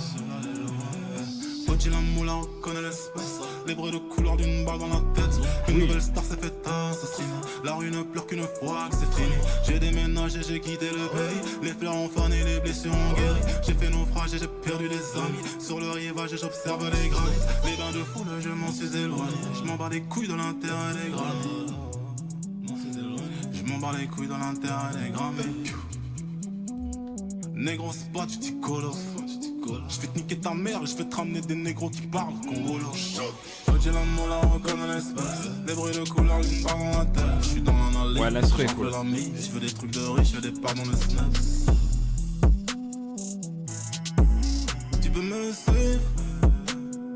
Odji la moula, on connaît l'espèce. Les bruits de couleur d'une balle dans la tête. Une nouvelle star s'est fait assassiner. La rue ne pleure qu'une fois que c'est fini. J'ai déménagé, j'ai quitté le pays. Les fleurs ont fané, les blessures ont guéri. J'ai fait naufrage et j'ai perdu des amis. Sur le rivage, j'observe les granits. Les bains de foule, je m'en suis éloigné. Je m'en bats les couilles de l'intérêt des granits. Je m'en bats les couilles de l'intérêt des granits. Négro, c'est pas du petit colof. Je vais te niquer ta mère, je vais te ramener des négros qui parlent congolo. J'ai la moula, on connaît l'espace. Les bruits de couleur, une barre dans la tête. Je suis dans l'analyse, Ouais, l'instru est j'en cool. fais la mise. Je veux des trucs de riche, je veux des parts dans le snaps. Tu veux me suivre?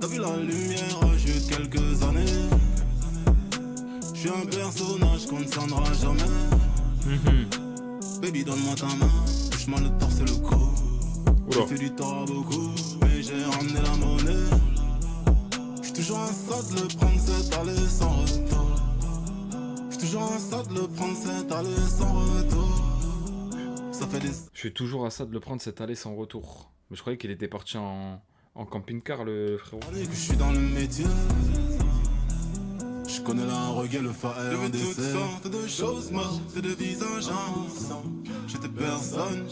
T'as vu la lumière, j'ai eu quelques années. Je suis un personnage qu'on ne tiendra jamais. Baby, donne-moi ta main, touche-moi le torse et le cou. J'ai fait du tort à beaucoup, mais j'ai ramené la monnaie. J'suis toujours un sot de le prendre, c'est aller sans retour. J'suis toujours un sot de le prendre, c'est aller sans retour. Ça fait des Je suis toujours à ça de le prendre cette allée sans retour. Mais je croyais qu'il était parti en camping-car, le frérot. années que j'suis dans le métier. J'connais la reggae, le phare et un dessert. Toutes sortes de choses mortes et de visages ensemble. J'étais personne,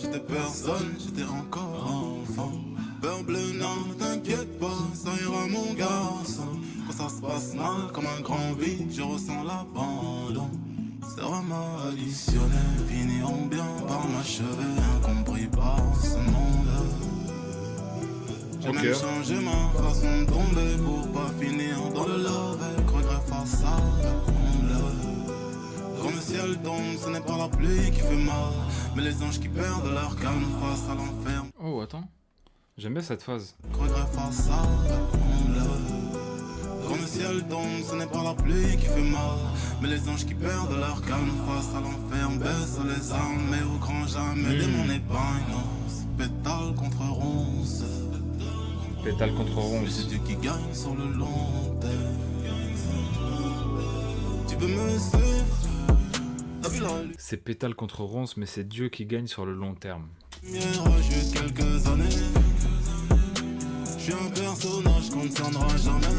j'étais encore enfant. Peur bleu, non, ne t'inquiète pas, ça ira mon garçon. Quand ça se passe mal, comme un grand vide, je ressens l'abandon. C'est vraiment additionné, finiront bien par m'achever, incompris par ce monde. J'ai Ok. même changé ma façon de tomber pour pas finir dans le love avec regret face à la comble. Quand le ciel tombe, ce n'est pas la pluie qui fait mal, mais les anges qui perdent leur calme face à l'enfer. Oh, attends. J'aime bien cette phase. Regret face à la comble. Quand le ciel tombe, ce n'est pas la pluie qui fait mal, mais les anges qui perdent leur calme face à l'enfer. Baisse les armes, mais au grand jamais des mon épargne. C'est pétale contre ronce. Pétale contre Mais ronce. c'est Dieu qui gagne sur le long terme. Tu veux me suivre? T'as vu la C'est pétale contre ronce, mais c'est Dieu qui gagne sur le long terme. lumière, j'ai eu quelques années. Je suis un personnage qu'on ne tiendra jamais.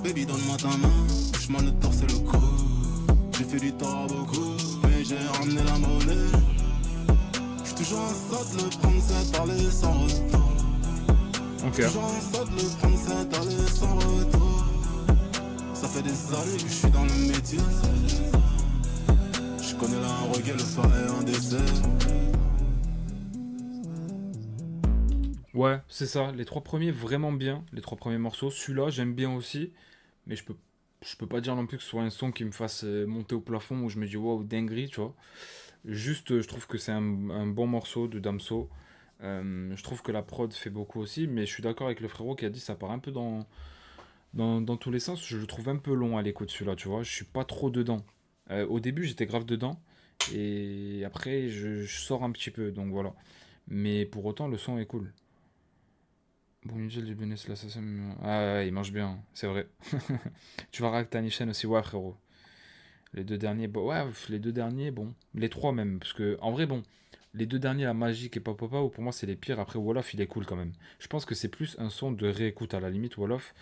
Baby, donne-moi ta main, touche-moi le torse et le cou. J'ai fait du tort à beaucoup, mais j'ai ramené la monnaie. J'suis toujours un sot de le prendre, c'est aller sans retour. Ok. Toujours un sot de le prendre, c'est aller sans retour. Ça fait des années que je suis dans le métier. Je connais la reggae, le phare et un dessert. Ouais, c'est ça. Les trois premiers, vraiment bien. Les trois premiers morceaux. Celui-là, j'aime bien aussi. Mais je peux pas dire non plus que ce soit un son qui me fasse monter au plafond où je me dis waouh, dinguerie, tu vois. Juste, je trouve que c'est un bon morceau de Damso. Je trouve que la prod fait beaucoup aussi. Mais je suis d'accord avec le frérot qui a dit ça part un peu dans tous les sens. Je le trouve un peu long à l'écoute celui-là, tu vois. Je suis pas trop dedans. Au début, j'étais grave dedans. Et après, je sors un petit peu. Donc voilà. Mais pour autant, le son est cool. Bon, Nigel du Benes, l'assassin. Ah ouais, il mange bien, c'est vrai. Tu vas rack Tanishan aussi, ouais, frérot. Les deux derniers, bon, ouais, les deux derniers, bon. Les trois même, parce que, en vrai, bon, les deux derniers, la Magique et Papa, pour moi, c'est les pires. Après, Wolof, il est cool quand même. Je pense que c'est plus un son de réécoute à la limite, Wolof.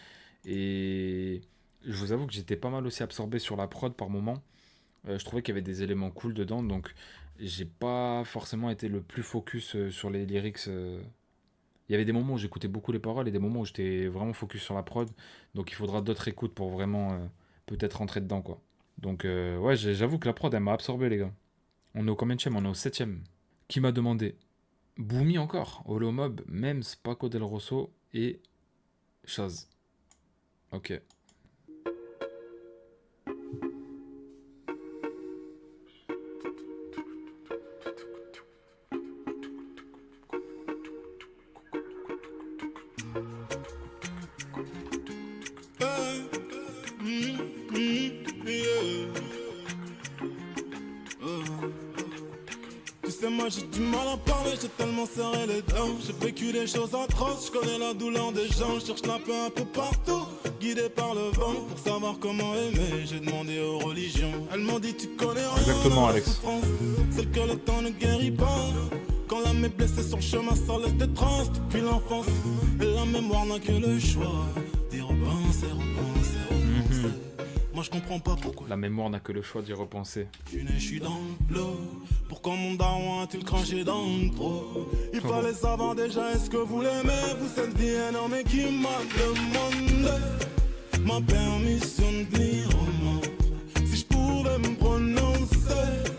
Et je vous avoue que j'étais pas mal aussi absorbé sur la prod par moment. Je trouvais qu'il y avait des éléments cool dedans, donc j'ai pas forcément été le plus focus sur les lyrics Il y avait des moments où j'écoutais beaucoup les paroles et des moments où j'étais vraiment focus sur la prod. Donc il faudra d'autres écoutes pour vraiment peut-être rentrer dedans, quoi. Donc ouais, j'avoue que la prod, elle m'a absorbé, les gars. On est au combien de On est au septième. Qui m'a demandé Boomy encore, Holomob, Mems, Paco Del Rosso et Chaz. Ok. Tu sais, moi j'ai du mal à parler, j'ai tellement serré les dents. J'ai vécu des choses atroces, je connais la douleur des gens. Je cherche la paix un peu partout, guidé par le vent. Pour savoir comment aimer, j'ai demandé aux religions. Elles m'ont dit, tu connais rien. Exactement, à la Alex. souffrance, celle que le temps ne guérit pas. Quand l'âme est blessée sur le chemin, ça laisse des traces depuis l'enfance. Et la mémoire n'a que le choix d'y repenser, repenser, repenser. Moi je comprends pas pourquoi. La mémoire n'a que le choix d'y repenser. Je suis dans le flot. Pourquoi mon daron a-t-il craché dans le trop? Il fallait savoir déjà, est-ce que vous l'aimez? Vous êtes bien homme et qui m'a demandé ma permission de venir au monde. Si je pouvais me prononcer,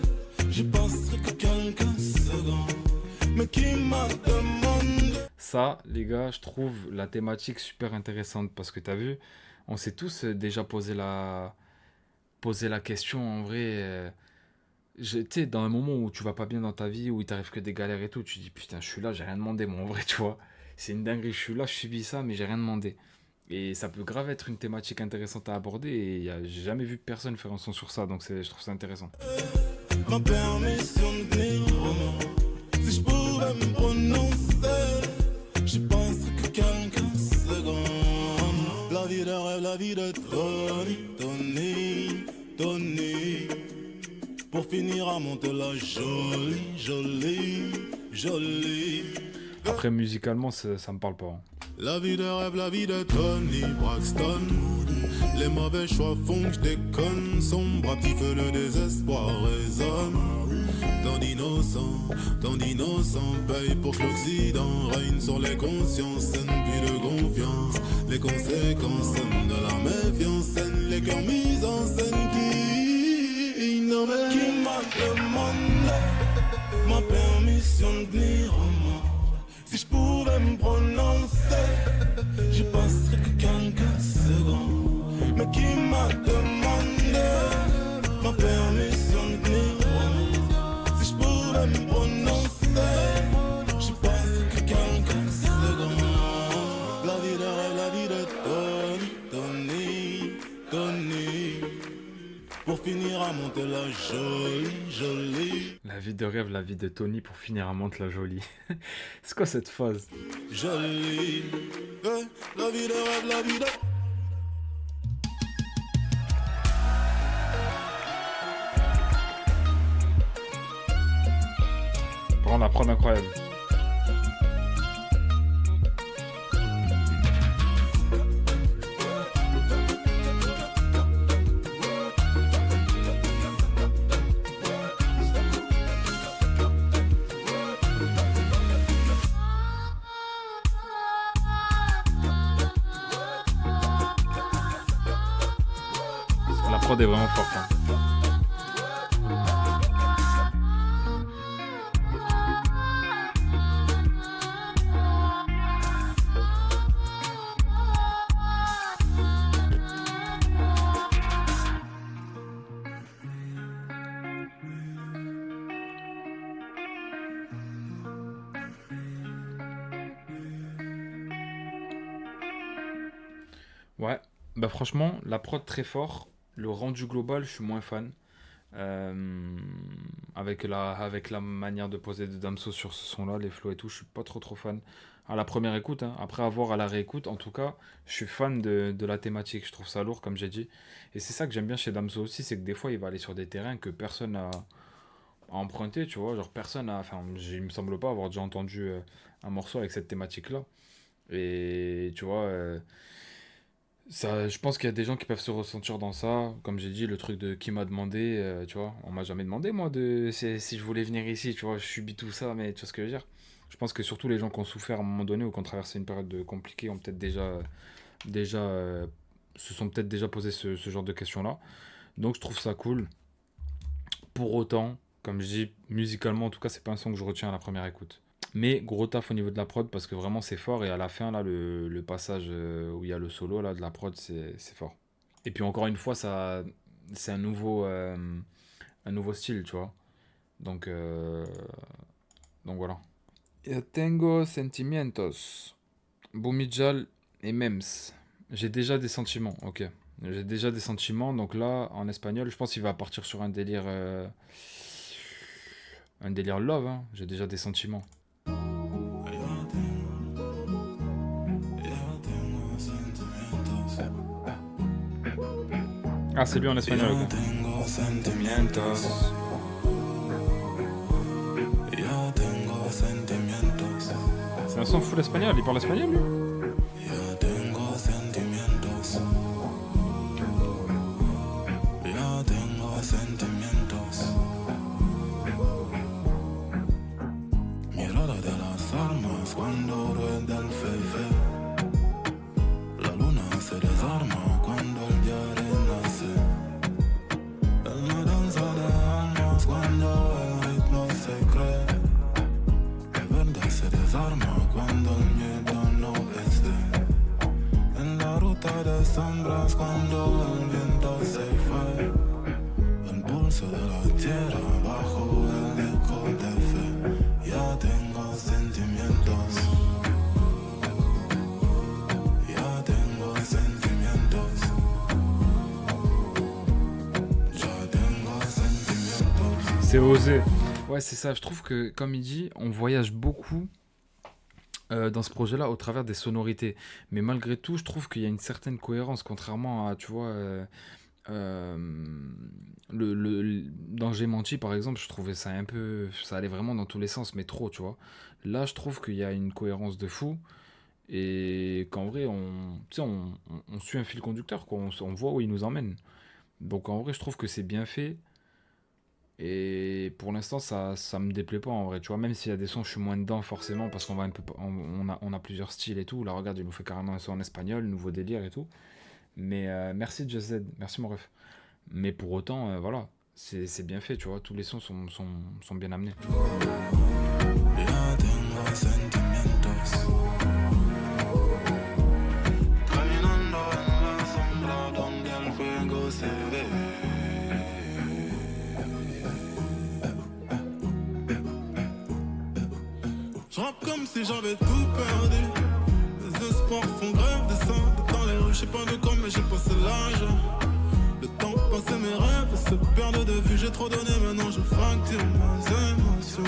j'y passerais que quelques secondes. Mais qui m'a demandé? Ça, les gars, je trouve la thématique super intéressante parce que t'as vu, on s'est tous déjà posé la question en vrai. Tu sais, dans un moment où tu vas pas bien dans ta vie, où il t'arrive que des galères et tout, tu dis putain, je suis là, j'ai rien demandé, moi en vrai, tu vois. C'est une dinguerie, je suis là, je subis ça, mais j'ai rien demandé. Et ça peut grave être une thématique intéressante à aborder et j'ai jamais vu personne faire un son sur ça, donc je trouve ça intéressant. Ma permission de venir au monde. Si je pouvais me prononcer, j'y penserais que quelques secondes. La vie de rêve, la vie de Tony, Tony, Tony. Pour finir à monter la jolie, jolie, jolie. Après, musicalement, ça me parle pas, hein. La vie de rêve, la vie de Tony Braxton. Les mauvais choix font que je déconne. Sombre à petit feu, le désespoir résonne. Tant d'innocents paye pour que l'Occident règne sur les consciences saines puis de confiance. Les conséquences saines de la méfiance saines, les cœurs mis en scène qui m'a demandé ma permission de venir au monde. Si je pouvais me prononcer, j'y passerais que quelques secondes. Mais qui m'a demandé ma permission de venir au monde. Si je pouvais me prononcer, j'y passerais que quelques secondes. La vie de rêve, la vie de Tony, Tony, Tony. Pour finir à monter la jolie, jolie. La vie de rêve, la vie de Tony pour finir à monter la jolie. C'est quoi cette phase? Jolie, la vie de rêve, la vie de... Prends la prod incroyable. La prod est vraiment forte, hein. Ouais, bah franchement, la prod très fort. Le rendu global, je suis moins fan. Avec la manière de poser de Damso sur ce son-là, les flows et tout, je suis pas trop fan. À la première écoute, hein. Après avoir à la réécoute, en tout cas, je suis fan de la thématique. Je trouve ça lourd, comme j'ai dit. Et c'est ça que j'aime bien chez Damso aussi, c'est que des fois, il va aller sur des terrains que personne n'a emprunté, tu vois. Genre, personne a. Enfin, il me semble pas avoir déjà entendu un morceau avec cette thématique-là. Et tu vois. Ça, je pense qu'il y a des gens qui peuvent se ressentir dans ça. Comme j'ai dit, le truc de qui m'a demandé, tu vois, on m'a jamais demandé, moi, si je voulais venir ici, tu vois, je subis tout ça, mais tu vois ce que je veux dire? Je pense que surtout les gens qui ont souffert à un moment donné ou qui ont traversé une période compliquée ont peut-être déjà se sont peut-être déjà posé ce genre de questions-là. Donc je trouve ça cool. Pour autant, comme je dis, musicalement en tout cas, c'est pas un son que je retiens à la première écoute. Mais gros taf au niveau de la prod parce que vraiment c'est fort et à la fin là le passage où il y a le solo là de la prod c'est fort. Et puis encore une fois ça c'est un nouveau style, tu vois. Donc voilà. Yo tengo sentimientos. Bumijal et Mems. J'ai déjà des sentiments, ok. J'ai déjà des sentiments, donc là, en espagnol, je pense qu'il va partir sur un délire love, hein. J'ai déjà des sentiments. Ah, c'est lui en espagnol, ok. C'est un son full espagnol, il parle espagnol, lui? Mirada de las armas cuando rueda el fefe. La luna se desarma cuando el día renace. En la danza de almas cuando el ritmo se cree. La verdad se desarma cuando el miedo no esté. En la ruta de sombras cuando el viento se fue. El pulso de la tierra bajo el eco de fe. Ya tengo sentimientos. Ya tengo sentimientos. Ya tengo sentimientos. C'est osé. Ouais, c'est ça. Je trouve que, comme il dit, on voyage beaucoup dans ce projet-là au travers des sonorités. Mais malgré tout, je trouve qu'il y a une certaine cohérence, contrairement à, tu vois, dans J'ai menti, par exemple, je trouvais ça un peu... Ça allait vraiment dans tous les sens, mais trop, tu vois. Là, je trouve qu'il y a une cohérence de fou et qu'en vrai, tu sais, on suit un fil conducteur, quoi. On voit où il nous emmène. Donc en vrai, je trouve que c'est bien fait. Et pour l'instant, ça me déplaît pas en vrai, tu vois. Même s'il y a des sons, je suis moins dedans forcément parce qu'on va un peu, on a plusieurs styles et tout. Là, regarde, il nous fait carrément un son en espagnol, nouveau délire et tout. Mais merci Just Z, merci mon ref. Mais pour autant, voilà, c'est bien fait, tu vois. Tous les sons sont bien amenés. Ya tengo sentimientos. Caminando en la sombra donde el fuego se ve. Je rappe comme si j'avais tout perdu. Les espoirs font grève, descendent dans les rues. Je sais pas de quoi, mais j'ai passé l'âge. Le temps passé, mes rêves se perdent de vue. J'ai trop donné, maintenant je fracture mes émotions.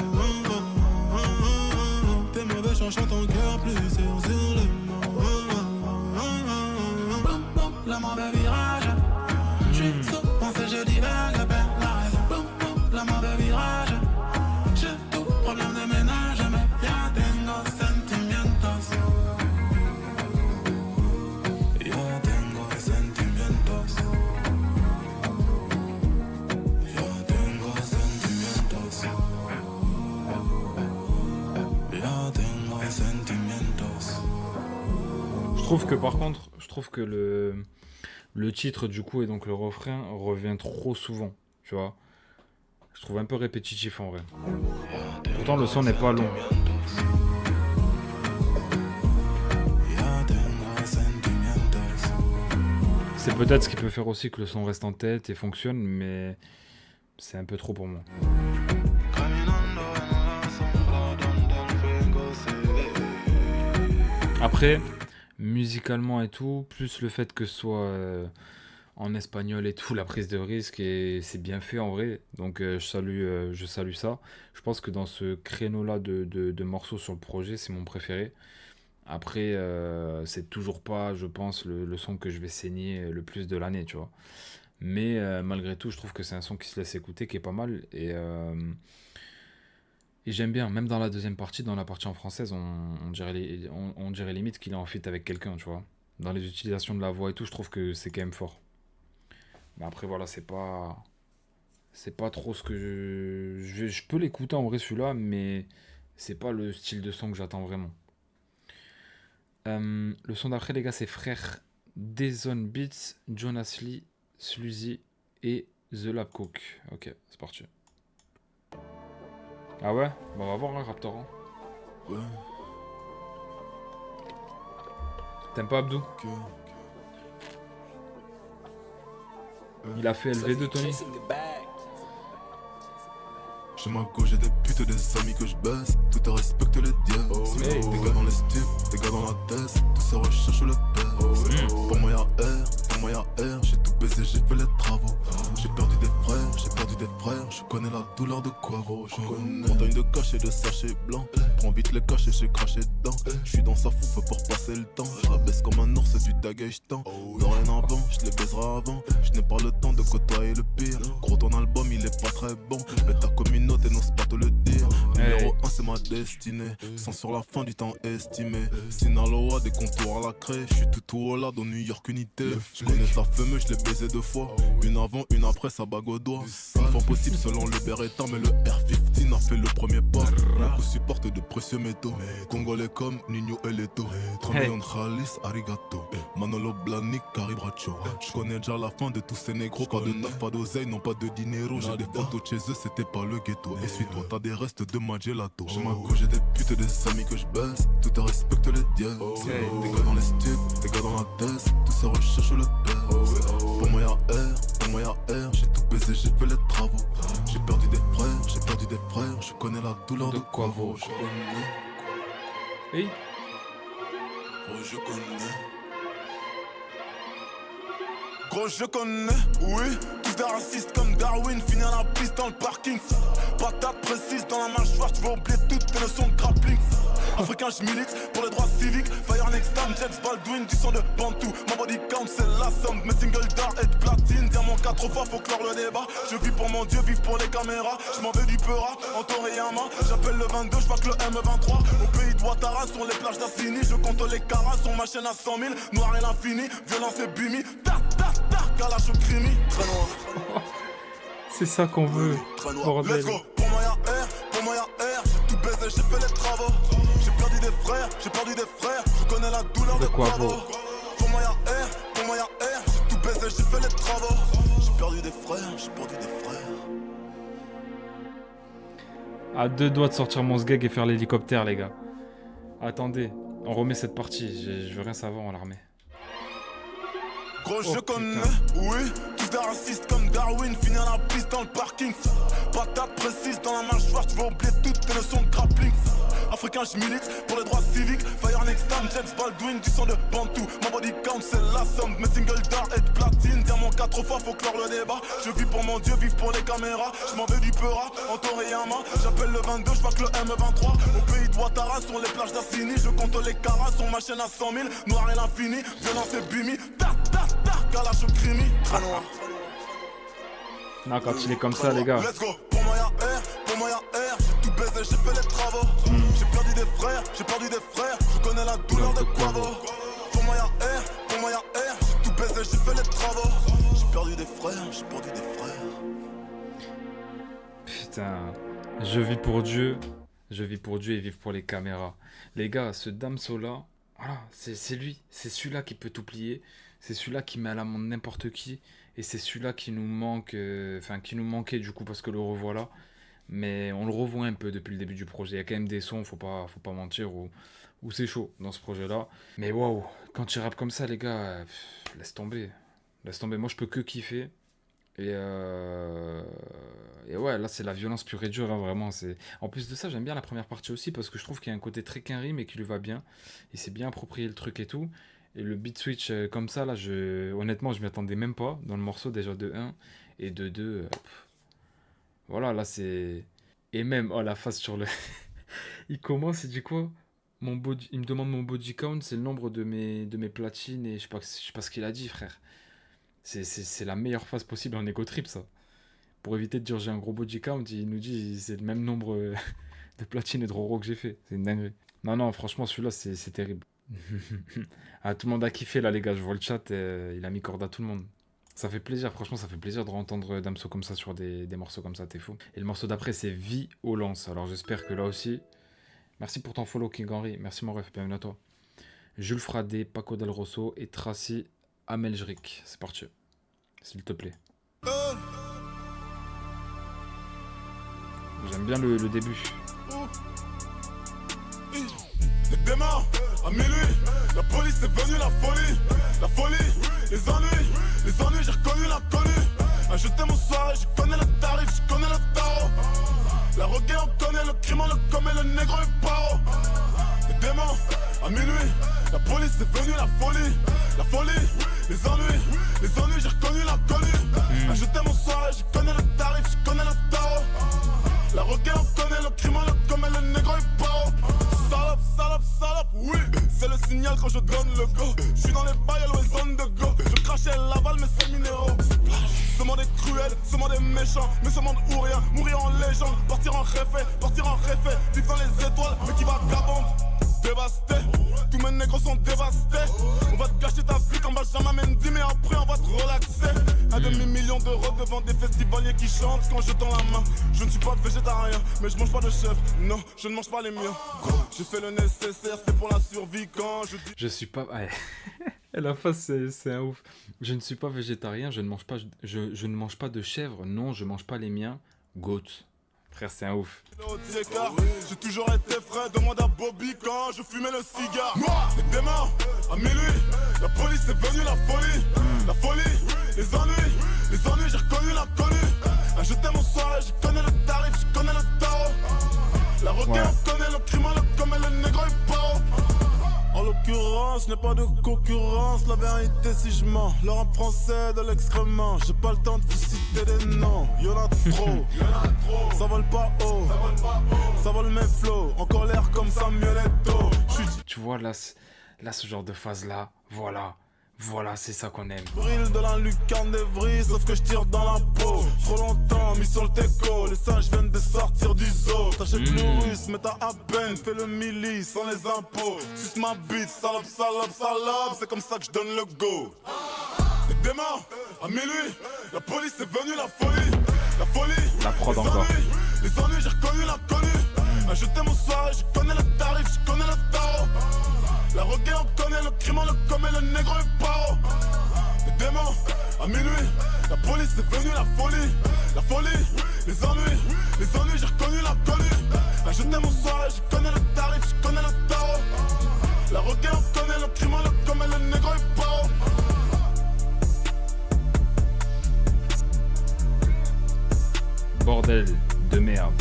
T'es mauvais, changeant ton cœur, plusieurs sur les mots. Le mauvais virage. J'suis sous pensée, je divague, perds la raison. Le mauvais virage. J'ai tout problème de ménage, mais ya tengo sentimientos. Ya tengo sentimientos. Ya tengo sentimientos. Ya tengo sentimientos. Je trouve que par contre, je trouve que le titre du coup et donc le refrain revient trop souvent, tu vois. Je trouve un peu répétitif en vrai. Pourtant le son n'est pas long. Ya tengo sentimientos. C'est peut-être ce qui peut faire aussi que le son reste en tête et fonctionne, mais c'est un peu trop pour moi. Caminando en la sombra donde el fuego se ve. Après, musicalement et tout, plus le fait que ce soit en espagnol et tout, la prise de risque, et c'est bien fait en vrai. Donc je salue ça. Je pense que dans ce créneau-là de morceaux sur le projet, c'est mon préféré. Après, c'est toujours pas, je pense, le son que je vais saigner le plus de l'année, tu vois. Mais malgré tout, je trouve que c'est un son qui se laisse écouter, qui est pas mal. Et j'aime bien, même dans la deuxième partie, dans la partie en française, on dirait limite qu'il est en feat avec quelqu'un, tu vois. Dans les utilisations de la voix et tout, je trouve que c'est quand même fort. Mais après, voilà, c'est pas trop ce que je peux l'écouter en vrai celui-là, mais c'est pas le style de son que j'attends vraiment. Le son d'après, les gars, c'est Frère, Dazon Beats, Jonas Lee, Sluzy et The Lab Cook. Ok, c'est parti. Ah ouais? Bah on va voir, hein, Raptor. Hein. Ouais, T'aimes pas Abdou? ok. Il a fait LV2, Tony? Chez ma go, j'ai des putes et des amis que je baisse. Tout te respecte les dieux. Hey. Des gars dans les stupes, des gars dans la tête. Tout se recherche le père. Pour moi y'a R, pour moi y'a R. J'ai tout baisé, j'ai fait les travaux. J'ai perdu des frères, j'ai perdu des frères. Je connais la douleur de quoi, gros. Montagne de cachets, de sachets blancs. Prends vite les cachets, j'ai craché dedans. Je suis dans sa fouffe pour passer le temps. Je la baisse comme un ours du dagagetan. Dorénavant, je les baiserai avant. Je n'ai pas le temps de côtoyer le pire. Gros, ton album il est pas très bon. Mais ta communauté n'ose pas te le dire. Numéro 1 c'est ma destinée. Sans sur la fin du temps estimé. Sinaloa, des contours à la craie. Je suis tout au là dans New York unité. Je connais ta fameuse, je l'ai baisé 2 fois. Une avant, une après, sa bague au doigt. Une fois possible selon le Beretta. Mais le R15 a fait le premier pas. Mon coup supporte de précieux métaux. Congolais comme Nino et Leto. 3 millions de Khalis, arigato. Manolo Blahnik, Caribracho. Je connais déjà la fin de tous ces négros. Pas de taf, pas d'oseille, non pas de dinero. J'ai des photos de chez eux, c'était pas le ghetto. Et suis-toi, t'as des restes de Magelato. Chez ma go, j'ai des putes et des amis que je baisse. Tout te respecte les dieux. Des gars dans les stupes, des gars dans la tête. Tout se recherche le père. Pour moi y'a R, pour moi y'a R. J'ai tout baisé, j'ai fait les travaux. J'ai perdu des frères, j'ai perdu des frères. Je connais la douleur de Quavo. Je connais, Hey. gros, je connais. Gros, je connais, oui. Tous des racistes comme Darwin, finir la piste dans le parking. Patate précise dans la mâchoire, tu vas oublier toutes tes leçons de grappling. Africain, je milite pour les droits civiques. Fire next time, James Baldwin, du sang de Bantou. Ma body count, c'est la somme. Mes singles d'art et de platine. Diamant 4 fois, faut clore le débat. Je vis pour mon Dieu, vive pour les caméras. Je m'en vais du Peura, en Toriyama. J'appelle le 22, je que le M23. Au pays de Ouattara, sur les plages d'Assini. Je compte les caras, sur ma chaîne à 100 000. Noir et l'infini, violence et bimi. Tac, tac, tac, Kalash au crimi. Très noir. C'est ça qu'on veut. Très noir. Bordel. Let's go. Pour moi y'a R, pour moi y'a R. J'ai tout baisé, j'ai fait les travaux. J'ai perdu des frères, j'ai perdu des frères. Je connais la douleur De de Quavo. Quavo. Pour moi y'a R, pour moi y'a R. J'ai tout baisé, j'ai fait les travaux. J'ai perdu des frères, j'ai perdu des frères. À 2 doigts de sortir mon sgeg et faire l'hélicoptère, les gars. Attendez, on remet cette partie. Je veux rien savoir, on la remet. Gros, je putain. connais, oui. Tous des racistes comme Darwin, finir la piste dans le parking. Patate précise dans la mâchoire, tu vas oublier toutes tes leçons de grappling. Africain, je milite pour les droits civiques. Fire next time, James Baldwin, du sang de Bantou. Ma body count, c'est la somme. Mes singles d'art et de platine. Diamant 4 fois, faut clore le débat. Je vis pour mon Dieu, vive pour les caméras. Je m'en vais du Peura, en Toriyama. J'appelle le 22, je que le M23. Au pays de Ouattara, sur les plages d'Assini. Je compte les caras, sur ma chaîne à 100 000. Noir et l'infini, violence et bimi. Tac, tac, tac, Kalash au crimi. Très noir. Non, quand il est comme ça, les gars. Let's go. Pour moi y'a R, pour moi y'a R. J'ai tout baisé, j'ai fait les travaux. J'ai perdu des frères, j'ai perdu des frères. Je connais la douleur de Quavo. Pour moi y'a R, pour moi y'a R. J'ai tout baisé, j'ai fait les travaux. J'ai perdu des frères, j'ai perdu des frères. Putain. Je vis pour Dieu. Je vis pour Dieu et vive pour les caméras. Les gars, ce Damso là, voilà, c'est lui. C'est celui-là qui peut tout plier. C'est celui-là qui met à l'amende n'importe qui. Et c'est celui-là qui nous manque, enfin qui nous manquait du coup parce que le revoilà. Mais on le revoit un peu depuis le début du projet. Il y a quand même des sons, faut pas mentir, où c'est chaud dans ce projet-là. Mais waouh, quand il rappe comme ça, les gars, laisse tomber. Laisse tomber. Moi, je peux que kiffer. Et ouais, là, c'est la violence pure et dure, hein, vraiment. En plus de ça, j'aime bien la première partie aussi parce que je trouve qu'il y a un côté très qu'un rime et qui lui va bien. Il s'est bien approprié le truc et tout. Et le beat switch comme ça, là, honnêtement, je m'y attendais même pas dans le morceau, déjà de 1 et de 2. Voilà, là, c'est. Et même, oh, la face sur le. Il commence, il dit quoi? Il me demande mon body count, c'est le nombre de mes platines et je sais pas ce qu'il a dit, frère. C'est la meilleure phase possible en ego trip, ça. Pour éviter de dire j'ai un gros body count, il nous dit c'est le même nombre de platines et de roro que j'ai fait. C'est une dinguerie. Non, franchement, celui-là, c'est terrible. Ah, tout le monde a kiffé là, les gars. Je vois le chat, il a mis corde à tout le monde. Ça fait plaisir, franchement, ça fait plaisir de entendre Damso comme ça sur des morceaux comme ça, t'es fou. Et le morceau d'après, c'est Violence. Alors j'espère que là aussi, Merci pour ton follow, King Henry. Merci mon ref, bienvenue à toi. Jules Fradé, Paco Del Rosso et Tracy Ameljrik. C'est parti. S'il te plaît. J'aime bien le début. Les démons, à minuit, la police est venue, la folie, les ennuis, j'ai reconnu l'inconnu. Acheté mon soirée, je connais le tarif, je connais le tarot. La reggae, on connaît le crime, on le commet, le négro est paro. Les démons, à minuit, la police est venue, la folie, les ennuis, j'ai reconnu l'inconnu. Acheté mon soirée, je connais le tarif, je connais le tarot. La reggae, on connaît le crime, on le commet, le négro est paro. Salope, oui, c'est le signal quand je donne le go. Je suis dans les bails à zone de go. Je crachais l'aval, mais c'est minéraux. Ce monde est cruel, ce monde est méchant, mais ce monde ou rien, mourir en légende, partir en réfé, vivre dans les étoiles, mais qui vagabonde, dévasté. Tous mes négros sont dévastés. On va te gâcher ta vie comme Benjamin Mendy, mais après on va te relaxer. Un demi-million d'euros devant des festivaliers qui chantent quand je tends la main. Je ne suis pas végétarien, mais je mange pas de chèvre. Non, je ne mange pas les miens. J'ai fait le nécessaire, c'est pour la survie quand je dis. Je suis pas... Ouais. La face, c'est un ouf. Je ne suis pas végétarien, je ne mange pas de chèvre. Non, je mange pas les miens. Goat. Frère, c'est un ouf. J'ai toujours été frais, demande à Bobby quand je fumais le cigare. Moi, les démons, à minuit, la police est venue, la folie, les ennuis, j'ai reconnu l'inconnu. Acheté mon soirée, je connais le tarif, je connais le tarot. La reggae, on connaît le crime, on le commet, le négro est paro. En l'occurrence, n'est pas de concurrence, la vérité si je mens. Le rap français de l'excrément, j'ai pas le temps de vous citer des noms. Y'en a trop, ça vole pas haut, ça vole mes flots, encore l'air comme Samuel Eto'o. Tu vois, là, ce genre de phase-là, voilà, c'est ça qu'on aime. Brille de la lucarne d'Evry, sauf que je tire dans la peau. Trop longtemps, mis sur le teco, les singes viennent de sortir du zoo. T'achètes le russe, mais t'as à peine fait le milli sans les impôts. Suce ma bite, salope, c'est comme ça que je donne le go. Les démons, à minuit, la police est venue, la folie, La prod encore. Les ennuis, j'ai reconnu l'inconnu. Acheté mon soirée, je connais le tarif, je connais le tarot. La reggae, on connaît le crime, on le commet, le négro est paro. Les démons, à minuit, la police est venue, la folie, les ennuis, j'ai reconnu l'inconnu. Acheté mon soirée, je connais le tarif, je connais le tarot. La reggae, on connaît le crime, on le commet, le négro est paro. Bordel de merde.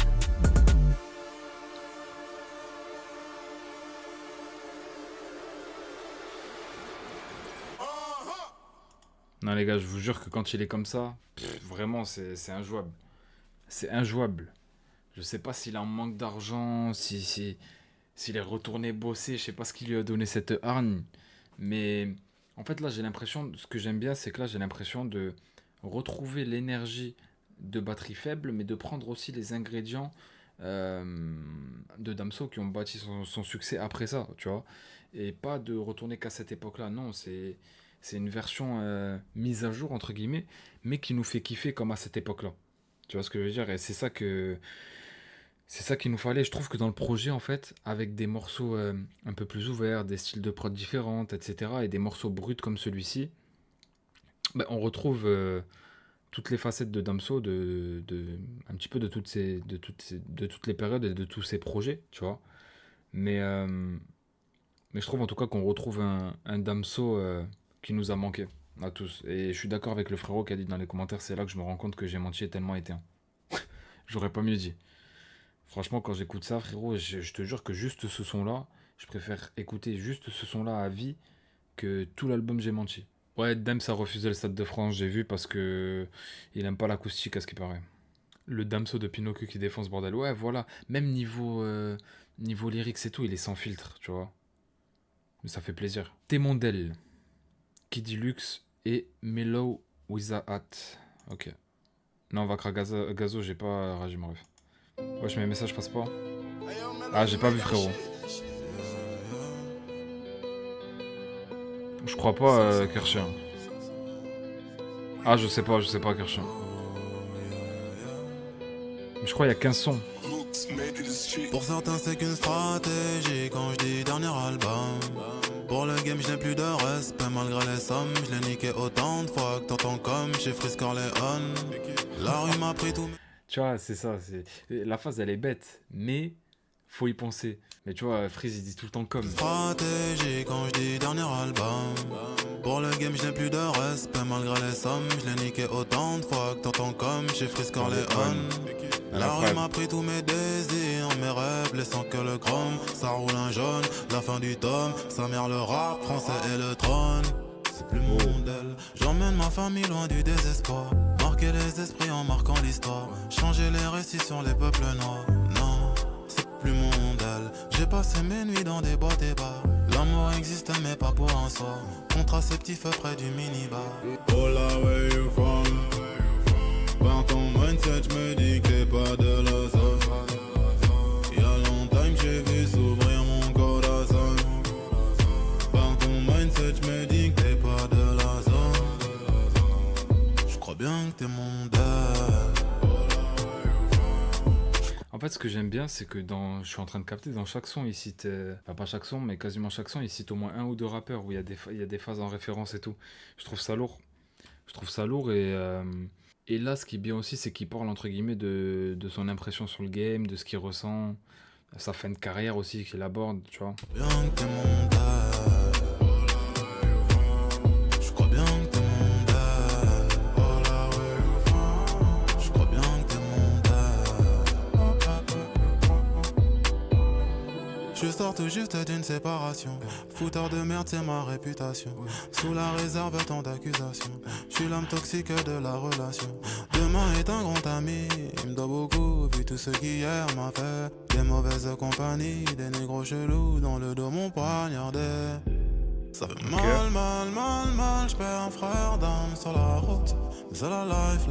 Non les gars, je vous jure que quand il est comme ça, vraiment c'est injouable. C'est injouable. Je sais pas s'il a un manque d'argent, s'il est retourné bosser, je sais pas ce qui lui a donné cette hargne. Mais en fait là j'ai l'impression, ce que j'aime bien c'est que là j'ai l'impression de retrouver l'énergie de batterie faible, mais de prendre aussi les ingrédients de Damso qui ont bâti son succès après ça, tu vois. Et pas de retourner qu'à cette époque-là, non, c'est une version mise à jour, entre guillemets, mais qui nous fait kiffer comme à cette époque-là. Tu vois ce que je veux dire? Et c'est ça qu'il nous fallait. Je trouve que dans le projet, en fait, avec des morceaux un peu plus ouverts, des styles de prod différents, etc., et des morceaux bruts comme celui-ci, ben, on retrouve toutes les facettes de Damso, un petit peu de toutes les périodes et de tous ses projets, tu vois. Mais je trouve en tout cas qu'on retrouve un Damso qui nous a manqué à tous. Et je suis d'accord avec le frérot qui a dit dans les commentaires, c'est là que je me rends compte que J'ai menti est tellement éteint. J'aurais pas mieux dit. Franchement, quand j'écoute ça, frérot, je te jure que juste ce son-là, je préfère écouter juste ce son-là à vie que tout l'album J'ai menti. Ouais, Dams a refusé le Stade de France, j'ai vu, parce que il aime pas l'acoustique à ce qui paraît. Le Damso de Pinocchio qui défonce, bordel. Ouais, voilà. Même niveau lyrics et tout, il est sans filtre, tu vois. Mais ça fait plaisir. Témondel, Kid Lux et Mellow with a Hat. Ok. Non, on va craquer Gazo, j'ai pas ragé mon ref. Wesh, mes messages passent pas. Ah, j'ai pas vu, frérot. Je crois pas, Kershin. Ah, je sais pas, Kershin. Mais je crois qu'il y a 15 sons. Pour certains c'est qu'une stratégie quand je dis dernier album. Pour le game je n'ai plus de respect malgré les sommes. Je l'ai niqué autant de fois que t'entends comme chez Frisk Corleone. La rue m'a pris tout. Tu vois, c'est ça. La phrase, elle est bête, mais faut y penser. Mais tu vois, Freeze, il dit tout le temps comme. Stratégie quand je dis dernier album. Pour le game je n'ai plus de respect malgré les sommes. Je l'ai niqué autant de fois que t'entends comme chez Frisk Corleone. La rue m'a pris tous mes désirs, mes rêves, laissant que le chrome. Ça roule un jaune, la fin du tome. Sa mère le rap français et le trône. C'est plus mon modèle. J'emmène ma famille loin du désespoir. Marquer les esprits en marquant l'histoire. Changer les récits sur les peuples noirs. Non, c'est plus mon modèle. J'ai passé mes nuits dans des boîtes et bars. L'amour existe mais pas pour un soir. Contraceptif près du minibar. Oh là, where you from? Par ton mindset, j'me dis que t'es pas de la zone. Y'a longtemps que j'ai vu s'ouvrir mon corazon. Par ton mindset, j'me dis que t'es pas de la zone. J'crois bien que t'es mon modèle. En fait, ce que j'aime bien, c'est que je suis en train de capter dans chaque son, il cite, enfin pas chaque son, mais quasiment chaque son, il cite au moins un ou deux rappeurs où il y a des phases en référence et tout. Je trouve ça lourd. Je trouve ça lourd et là, ce qui est bien aussi, c'est qu'il parle entre guillemets de son impression sur le game, de ce qu'il ressent, sa fin de carrière aussi qu'il aborde, tu vois. Bien que t'es mon modèle. J'crois bien que t'es mon modèle. Oh là, ouais. J'crois bien que t'es mon modèle. Je sors tout juste d'une séparation. Fouteur de merde, c'est ma réputation. Sous la réserve, tant d'accusations. J'suis l'homme toxique de la relation. Demain est un grand ami. Il me doit beaucoup, vu tout ce qu'hier m'a fait. Des mauvaises compagnies, des négros chelous dans le dos m'ont poignardé. Ça fait mal, j'perds un frère d'âme sur la route. Mais c'est la life.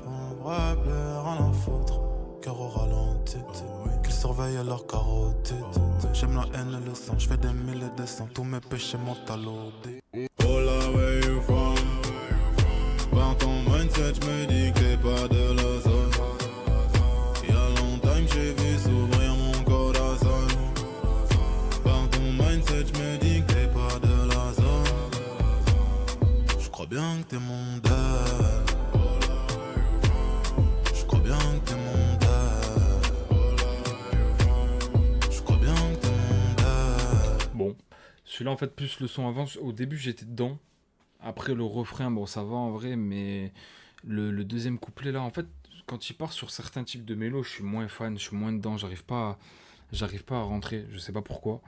On vrai plus rien à foutre. Cœur au ralenti. Qu'ils surveillent leur carotide. J'aime la haine et le sang, j'fais des mille et des cents. Tous mes péchés m'ont talodé. Oh là, where you from? Par ton mindset, j'me dis que t'es pas de la zone. Y'a longtemps que j'ai vu s'ouvrir mon corazon. Par ton mindset, j'me dis que t'es pas de la zone. J'crois bien que t'es mon modèle. J'crois bien que t'es mon Bon, celui-là en fait plus le son avant, au début j'étais dedans, après le refrain bon ça va en vrai, mais le deuxième couplet là en fait quand il part sur certains types de mélos je suis moins fan, je suis moins dedans, j'arrive pas à rentrer, je sais pas pourquoi.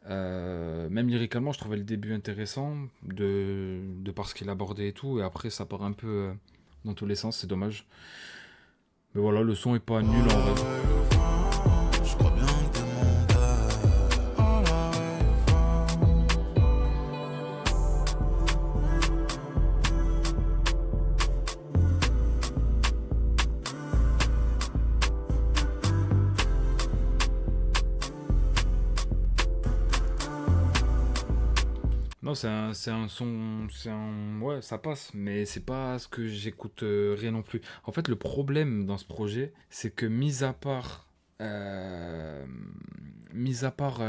Même lyricalement je trouvais le début intéressant de par ce qu'il abordait et tout, et après ça part un peu dans tous les sens, c'est dommage. Mais voilà, le son est pas nul en vrai. J'crois bien que t'es mon Non, c'est un son, ouais, ça passe, mais c'est pas ce que j'écoute rien non plus. En fait, le problème dans ce projet, c'est que euh, mis à part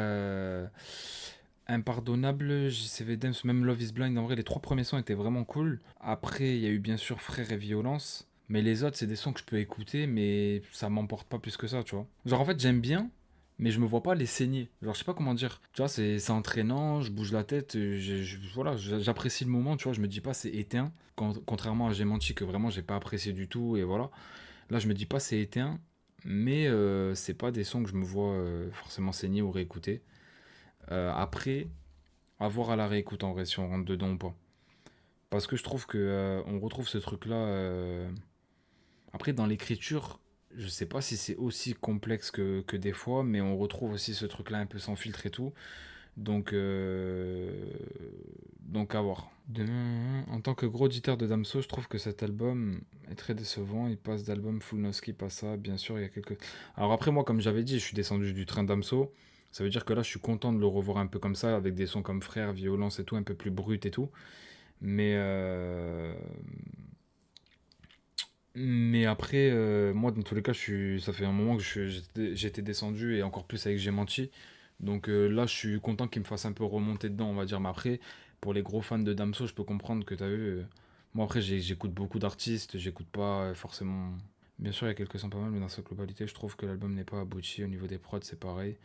Impardonnable, JCV Dems, même Love is Blind, en vrai, les trois premiers sons étaient vraiment cool. Après, il y a eu bien sûr Frère et Violence, mais les autres, c'est des sons que je peux écouter, mais ça m'emporte pas plus que ça, tu vois. Genre, en fait, j'aime bien, mais je me vois pas les saigner. Genre, je sais pas comment dire. Tu vois, c'est entraînant, je bouge la tête, voilà, j'apprécie le moment, tu vois, je me dis pas c'est éteint. Contrairement à J'ai menti que vraiment j'ai pas apprécié du tout, et voilà. Là, je me dis pas c'est éteint, mais c'est pas des sons que je me vois forcément saigner ou réécouter. Après, à voir à la réécoute en vrai si on rentre dedans ou pas. Parce que je trouve que on retrouve ce truc-là. Après, dans l'écriture, je sais pas si c'est aussi complexe que des fois, mais on retrouve aussi ce truc-là un peu sans filtre et tout. Donc, donc à voir. En tant que gros auditeur de Damso, je trouve que cet album est très décevant. Il passe d'album Full Noski, pas ça. Bien sûr, il y a quelques. Alors après, moi, comme j'avais dit, je suis descendu du train Damso. Ça veut dire que là, je suis content de le revoir un peu comme ça, avec des sons comme Frère, Violence et tout, un peu plus brut et tout. Mais Mais après, moi, dans tous les cas, ça fait un moment que j'étais descendu et encore plus avec J'ai menti. Donc là, je suis content qu'il me fasse un peu remonter dedans, on va dire. Mais après, pour les gros fans de Damso, je peux comprendre que t'as vu. Moi, après, j'écoute beaucoup d'artistes, j'écoute pas forcément. Bien sûr, il y a quelques sons pas mal, mais dans sa globalité, je trouve que l'album n'est pas abouti. Au niveau des prods, c'est pareil.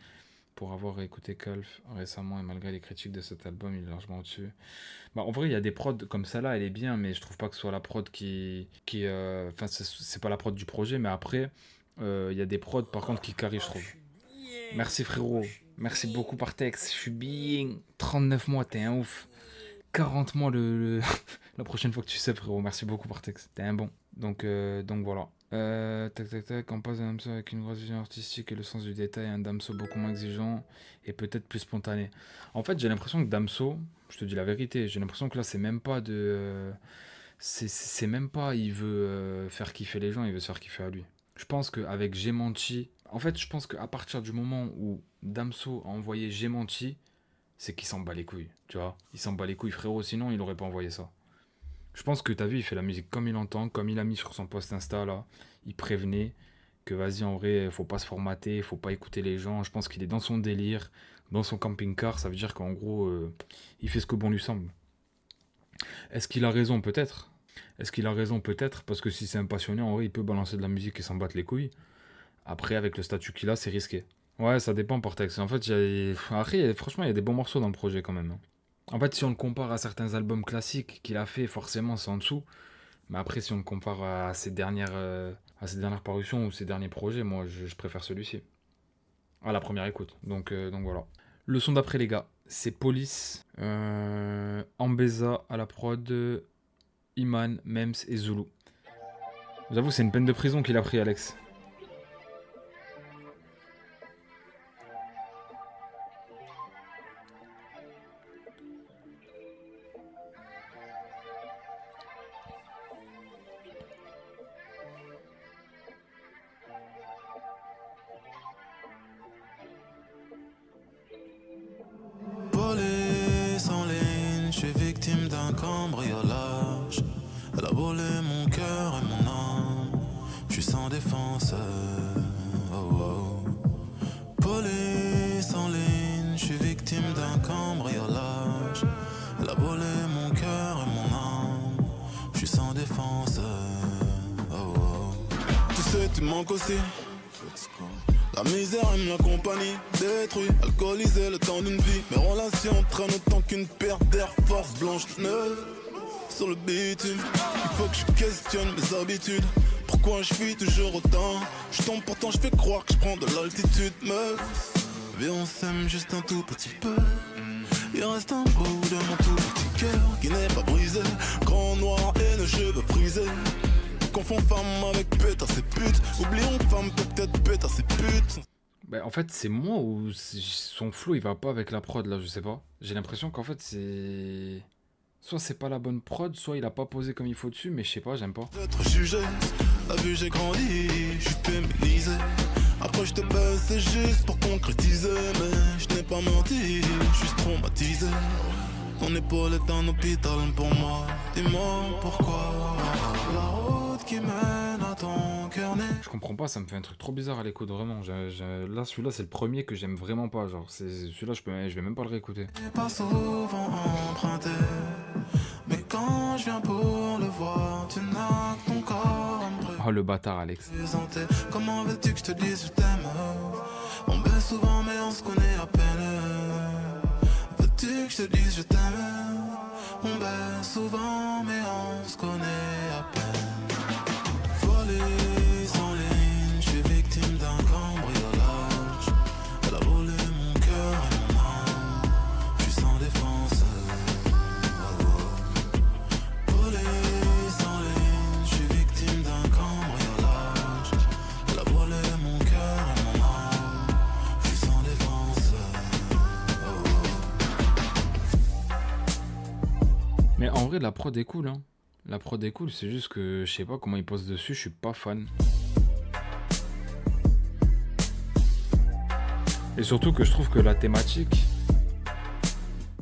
Pour avoir écouté Calf récemment et malgré les critiques de cet album, il est largement au-dessus. Bah, en vrai, il y a des prods comme celle-là, elle est bien, mais je trouve pas que ce soit la prod enfin, c'est pas la prod du projet, mais après, il y a des prods par contre qui carry, je trouve. Merci frérot, merci beaucoup par texte. Je suis bien. 39 mois, t'es un ouf. 40 mois la prochaine fois que tu sais, frérot. Merci beaucoup par texte. T'es un bon. Donc voilà. Tac tac tac, on passe d'un Damso avec une grosse vision artistique et le sens du détail, un Damso beaucoup moins exigeant et peut-être plus spontané. En fait, j'ai l'impression que Damso, je te dis la vérité, j'ai l'impression que là, c'est même pas c'est même pas, il veut faire kiffer les gens, il veut se faire kiffer à lui. Je pense qu'avec J'ai menti, en fait, je pense qu'à partir du moment où Damso a envoyé J'ai menti, c'est qu'il s'en bat les couilles, tu vois. Il s'en bat les couilles, frérot, sinon il aurait pas envoyé ça. Je pense que t'as vu, il fait la musique comme il entend, comme il a mis sur son post Insta là. Il prévenait que vas-y, en vrai, faut pas se formater, faut pas écouter les gens. Je pense qu'il est dans son délire, dans son camping-car. Ça veut dire qu'en gros, il fait ce que bon lui semble. Est-ce qu'il a raison? Peut-être. Est-ce qu'il a raison? Peut-être. Parce que si c'est un passionné, en vrai, il peut balancer de la musique et s'en battre les couilles. Après, avec le statut qu'il a, c'est risqué. Ouais, ça dépend par texte. En fait, après, franchement, il y a des bons morceaux dans le projet quand même, hein. En fait, si on le compare à certains albums classiques qu'il a fait, forcément, c'est en dessous. Mais après, si on le compare à ses dernières parutions ou ses derniers projets, moi, je préfère celui-ci. À la première écoute. Donc voilà. Le son d'après, les gars, c'est Police, Ambeza à la prod, Iman, Mems et Zulu. J'avoue, c'est une peine de prison qu'il a pris, Alex. Police en ligne, je suis victime d'un cambriolage. Elle a volé mon cœur et mon âme. Je suis sans défense. Oh, oh. Police en ligne, je suis victime d'un cambriolage. Elle a volé mon cœur et mon âme. Je suis sans défense. Oh, oh. Tu sais, tu manques aussi. La misère aime la compagnie, détruit, alcoolisé le temps d'une vie. Mes relations traînent autant qu'une paire d'Air Force blanche neuve sur le bitume. Il faut que je questionne mes habitudes. Pourquoi je fuis toujours autant? Je tombe pourtant je fais croire que je prends de l'altitude. Meuf, viens on s'aime juste un tout petit peu. Il reste un bout de mon tout petit cœur qui n'est pas brisé. Grand noir et ne cheveux frisés. Confond femme avec pétasse et pute. Oublions femme peut-être pétasse et pute. Bah, en fait, c'est moi ou son flow il va pas avec la prod là, je sais pas. J'ai l'impression qu'en fait c'est. Soit c'est pas la bonne prod, soit il a pas posé comme il faut dessus, mais je sais pas, j'aime pas. Être jugé, t'as vu j'ai grandi, je suis féminisé. Après je te baisse, c'est juste pour concrétiser. Mais je n'ai pas menti, je suis traumatisé. Ton épaule est un hôpital pour moi. Dis-moi pourquoi. La route qui mène à ton cœur n'est. Je comprends pas, ça me fait un truc trop bizarre à l'écoute, vraiment. Là, celui-là, c'est le premier que j'aime vraiment pas. Genre, celui-là, je vais même pas le réécouter. Pas souvent emprunté. Mais quand je viens pour le voir, tu n'as que ton corps à me Oh, le bâtard, Alex. présenter. Comment veux-tu que je te dise je t'aime? On baisse souvent, mais on se connaît à peine. Veux-tu que je te dise je t'aime? On baisse souvent, mais on se connaît à peine. Volée sans ligne, je suis victime d'un cambriolage. Elle a volé mon cœur et mon âme. Je suis sans défense. Volée sans ligne, je suis victime d'un cambriolage. Elle a volé mon cœur et mon âme. Je suis sans défense. Mais en vrai, la prod est cool, hein. La prod est cool, c'est juste que je sais pas comment il pose dessus, je suis pas fan. Et surtout que je trouve que la thématique,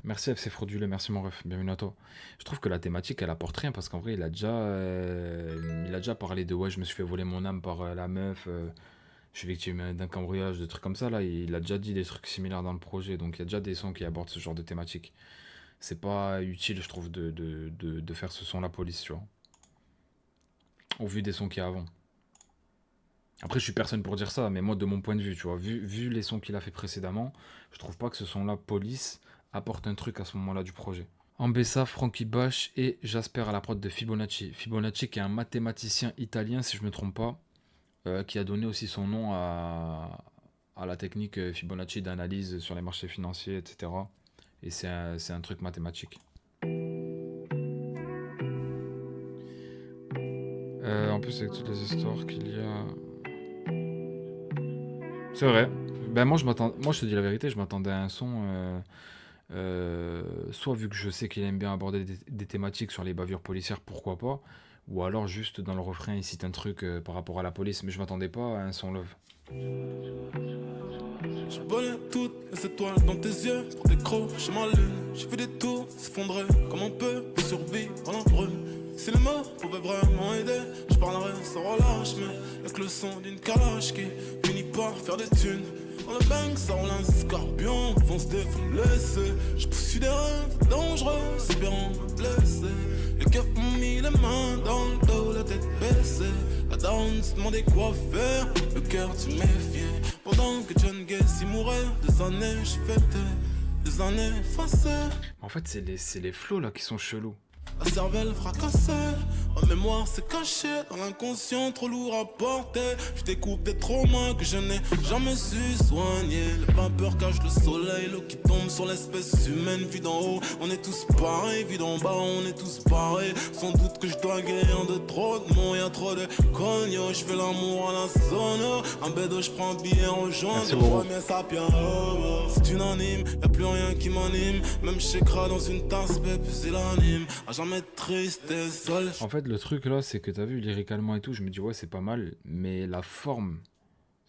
Merci FC Frauduleux, merci mon ref, bienvenue à toi. Je trouve que la thématique elle apporte rien parce qu'en vrai il a déjà parlé de ouais je me suis fait voler mon âme par la meuf, je suis victime d'un cambriolage, de trucs comme ça là, il a déjà dit des trucs similaires dans le projet, donc il y a déjà des sons qui abordent ce genre de thématique. C'est pas utile je trouve de faire ce son la police, tu vois, au vu des sons qu'il y a avant. Après je suis personne pour dire ça, mais moi de mon point de vue, tu vois, vu les sons qu'il a fait précédemment, je trouve pas que ce son là police apporte un truc à ce moment là du projet. Ambessa, Frankie Bash et Jasper à la prod de Fibonacci. Fibonacci qui est un mathématicien italien, si je ne me trompe pas, qui a donné aussi son nom à la technique Fibonacci d'analyse sur les marchés financiers, etc. Et c'est un truc mathématique. En plus, avec toutes les histoires qu'il y a... C'est vrai. Ben moi, moi, je te dis la vérité, je m'attendais à un son... soit vu que je sais qu'il aime bien aborder des thématiques sur les bavures policières, pourquoi pas, ou alors juste dans le refrain il cite un truc par rapport à la police, mais je m'attendais pas à un son love. Je volais toutes les étoiles dans tes yeux pour décrocher ma lune. J'ai fait des tours s'effondrer comme on peut survivre dans la brume. Si les mots pouvaient vraiment aider, je parlerais sans relâche, mais avec le son d'une calache qui finit par faire des thunes. Dans le bang, ça roule un scorpion, fonce des fous blessés. Je poursuis des rêves dangereux, espérant me blesser. Les keufs m'ont mis les mains dans le dos, la tête baissée. La daronne se demandait quoi faire, le cœur tu méfiait. Pendant que John Gacy mourait, des années je fêtais, des années effacées. En fait c'est les flows là qui sont chelous. La cervelle fracassée, ma mémoire s'est cachée dans l'inconscient trop lourd à porter. Je découvre des traumas que je n'ai jamais su soigner. Les vapeurs cachent le soleil, l'eau qui tombe sur l'espèce humaine. Vue d'en haut, on est tous pareils, vue d'en bas, on est tous pareils. Sans doute que je dois guérir de trop de mots, y'a trop de cognos. Je fais l'amour à la zone, un bédo, je prends un billet en jaune. Je vois mes sapiens, c'est unanime, y'a plus rien qui m'anime. Même chécra dans une tasse, bébé, c'est l'anime. Triste et seul. En fait le truc là c'est que t'as vu lyricalement et tout, je me dis ouais c'est pas mal, mais la forme,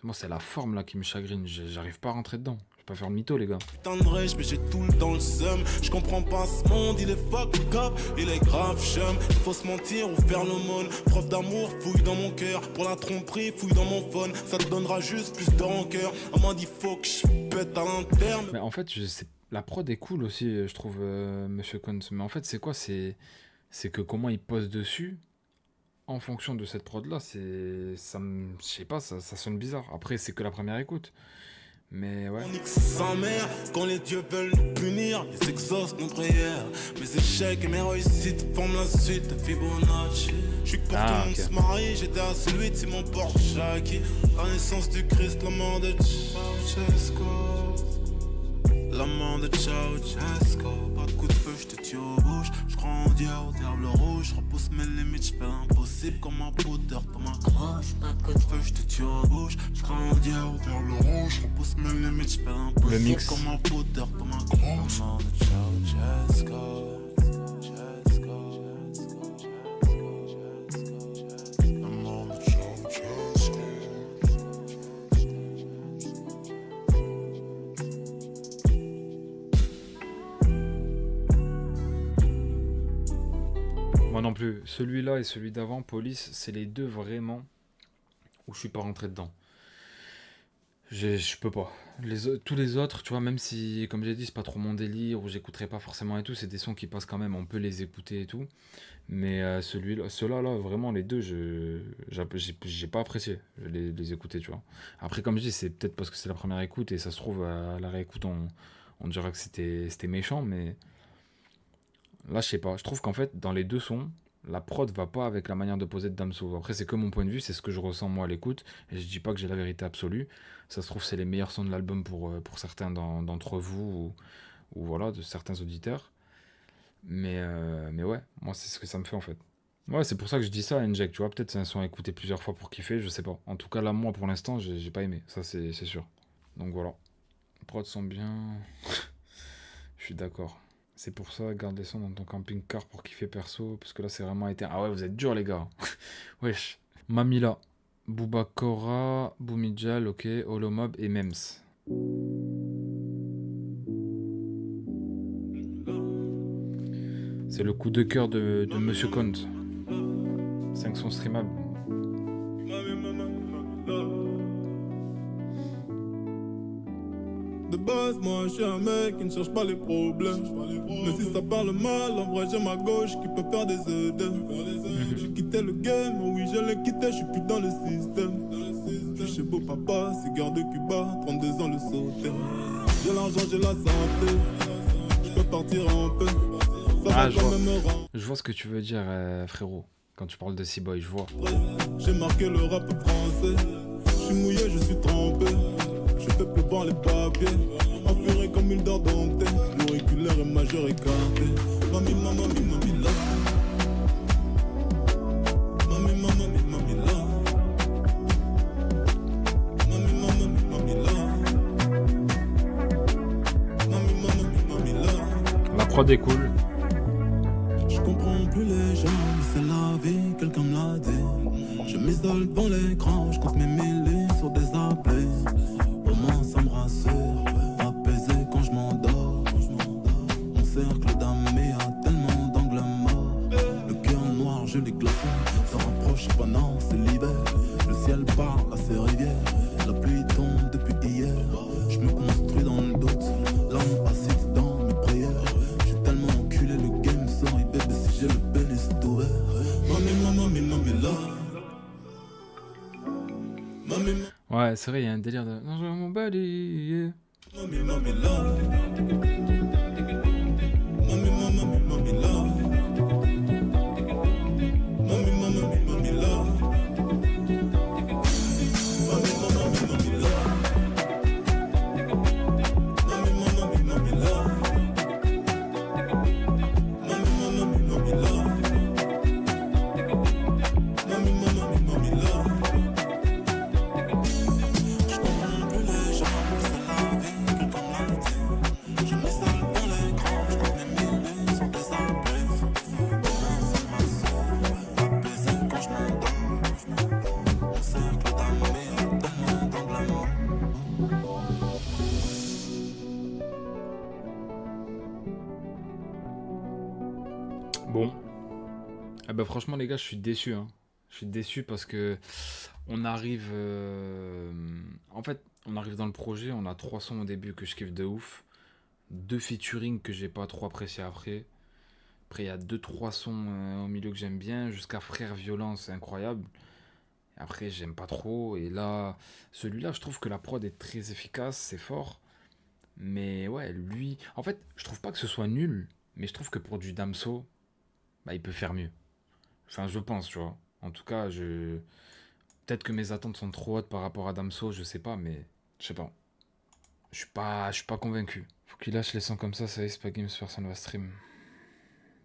moi c'est la forme là qui me chagrine, j'arrive pas à rentrer dedans, je vais pas faire le mytho les gars. Putain de rage mais j'ai tout le temps le seum. Je comprends pas ce monde, il est fucked up, il est grave chum. Il faut se mentir ou faire l'aumône. Preuve d'amour, fouille dans mon cœur. Pour la tromperie, fouille dans mon phone. Ça te donnera juste plus de rancœur. À moi dit faut que je pète à l'interne. Mais en fait je sais, la prod est cool aussi je trouve Monsieur Cons, mais en fait c'est quoi, c'est que comment il pose dessus en fonction de cette prod là, je sais pas, ça sonne bizarre. Après c'est que la première écoute, mais ouais. On nique sa mère quand les dieux veulent nous punir. Ils exaucent nos prières. Mes échecs et mes réussites forment la suite de Fibonacci. Je suis que pour tout le monde se marie. J'étais à celui de Simon Porchaki. La naissance du Christ, la mort de Ceausescu. La main de Ceausescu. Pas de coup de feu, je te tire aux bouches. Je crois en Dieu, au diable rouge. Je repousse mes limites, je fais l'impossible comme un poudre dans ma crosse. Pas de coup de feu, je te tire aux bouches. Je crois en Dieu, au diable rouge. Je repousse mes limites, je fais l'impossible comme un poudre dans ma crosse. La main de Ceausescu. Moi non plus. Celui-là et celui d'avant, Police, c'est les deux vraiment où je suis pas rentré dedans. Je peux pas. Tous les autres, tu vois, même si, comme j'ai dit, c'est pas trop mon délire, ou j'écouterai pas forcément et tout, c'est des sons qui passent quand même, on peut les écouter et tout. Mais ceux-là, là, vraiment, les deux, j'ai pas apprécié les écouter, tu vois. Après, comme je dis, c'est peut-être parce que c'est la première écoute, et ça se trouve, à la réécoute, on dira que c'était méchant, mais là, je sais pas. Je trouve qu'en fait, dans les deux sons, la prod va pas avec la manière de poser de Damso. Après, c'est que mon point de vue, c'est ce que je ressens moi à l'écoute. Et je dis pas que j'ai la vérité absolue. Ça se trouve, c'est les meilleurs sons de l'album pour certains d'entre vous ou voilà, de certains auditeurs. Mais ouais, moi, c'est ce que ça me fait en fait. Ouais, c'est pour ça que je dis ça, Inject. Tu vois, peut-être c'est un son à écouter plusieurs fois pour kiffer, je sais pas. En tout cas, là, moi, pour l'instant, j'ai pas aimé. Ça, c'est sûr. Donc voilà. Les prods sont bien. Je suis d'accord. C'est pour ça, garde les sons dans ton camping-car pour kiffer perso, parce que là c'est vraiment été... Ah ouais, vous êtes durs les gars. Wesh. Mamila, Boubakora, Boumidjal, ok, Holomob et Mems. C'est le coup de cœur de Monsieur Conte. 5 sons streamables. De base, moi je suis un mec qui ne cherche pas les problèmes. Mais si ça parle mal, en vrai j'ai ma gauche qui peut faire des œdèmes. J'ai quitté le game, oh oui je l'ai quitté, je suis plus dans le système. Je suis chez beau papa, cigare de Cuba, 32 ans le sauter. J'ai l'argent, j'ai la santé, je peux partir en paix. Ça va je quand vois. même me rendre. Je vois ce que tu veux dire, frérot. Quand tu parles de C-Boy, je vois. J'ai marqué le rap français. Je suis mouillé, je suis trempé. Je fais pleuvoir les papiers. Enferré comme une dent domptée. L'auriculaire est majeur écarté. Mami, mama, mi, mami, là. Mami, mama, mi, mami, là. Mami, mama, mi, mami, là. Mami, mama, mi, mami, là. La prod est cool. Je comprends plus les gens, mais c'est la vie, quelqu'un me l'a dit. Je m'isole devant l'écran, je compte mes milliers sur des applis. Au moins ça me rassure, apaisé quand je m'endors. Mon cercle d'amis a tellement d'angles morts. Le cœur noir, je les glaçons, ça rapproche pas, non, c'est l'hiver. Le ciel parle à ses rivières, la pluie tombe depuis hier. Je me construis dans le doute, l'âme assise dans mes prières. J'ai tellement enculé le game, sorry bébé si j'ai le pénis ouvert. Mami, mami, mami, là. Mami, Ouais, c'est vrai, il y a un délire de... Non, je veux mon body. mami, mami, là. Mami, mami, mami, là. Mami, mami, mami, là. Mami, mami, mami, là. Mami, mami, mami, là. Mami, mami, mami, là. Mami, mami, mami, là. Je comprends plus les gens, c'est la vie, quelqu'un m'a dit. Je m'installe dans l'écran, je compte mes milliers sur des applis. Au moins ça me rassure, apaisé quand je m'endors. Mon cercle d'amis a tellement d'angles morts. Bon. Ah bah franchement les gars, je suis déçu. Hein. Je suis déçu parce que on arrive... En fait, on arrive dans le projet, on a 3 sons au début que je kiffe de ouf. 2 featuring que j'ai pas trop apprécié après. Après, il y a 2-3 sons au milieu que j'aime bien. Jusqu'à Frère Violent, c'est incroyable. Après, j'aime pas trop. Et là, celui-là, je trouve que la prod est très efficace, c'est fort. Mais ouais, lui... En fait, je trouve pas que ce soit nul. Mais je trouve que pour du Damso, bah, il peut faire mieux. Enfin, je pense, tu vois. En tout cas, peut-être que mes attentes sont trop hautes par rapport à Damso, je sais pas, mais je sais pas. Je suis pas convaincu. Faut qu'il lâche les sons comme ça y est, c'est pas Games, personne va stream.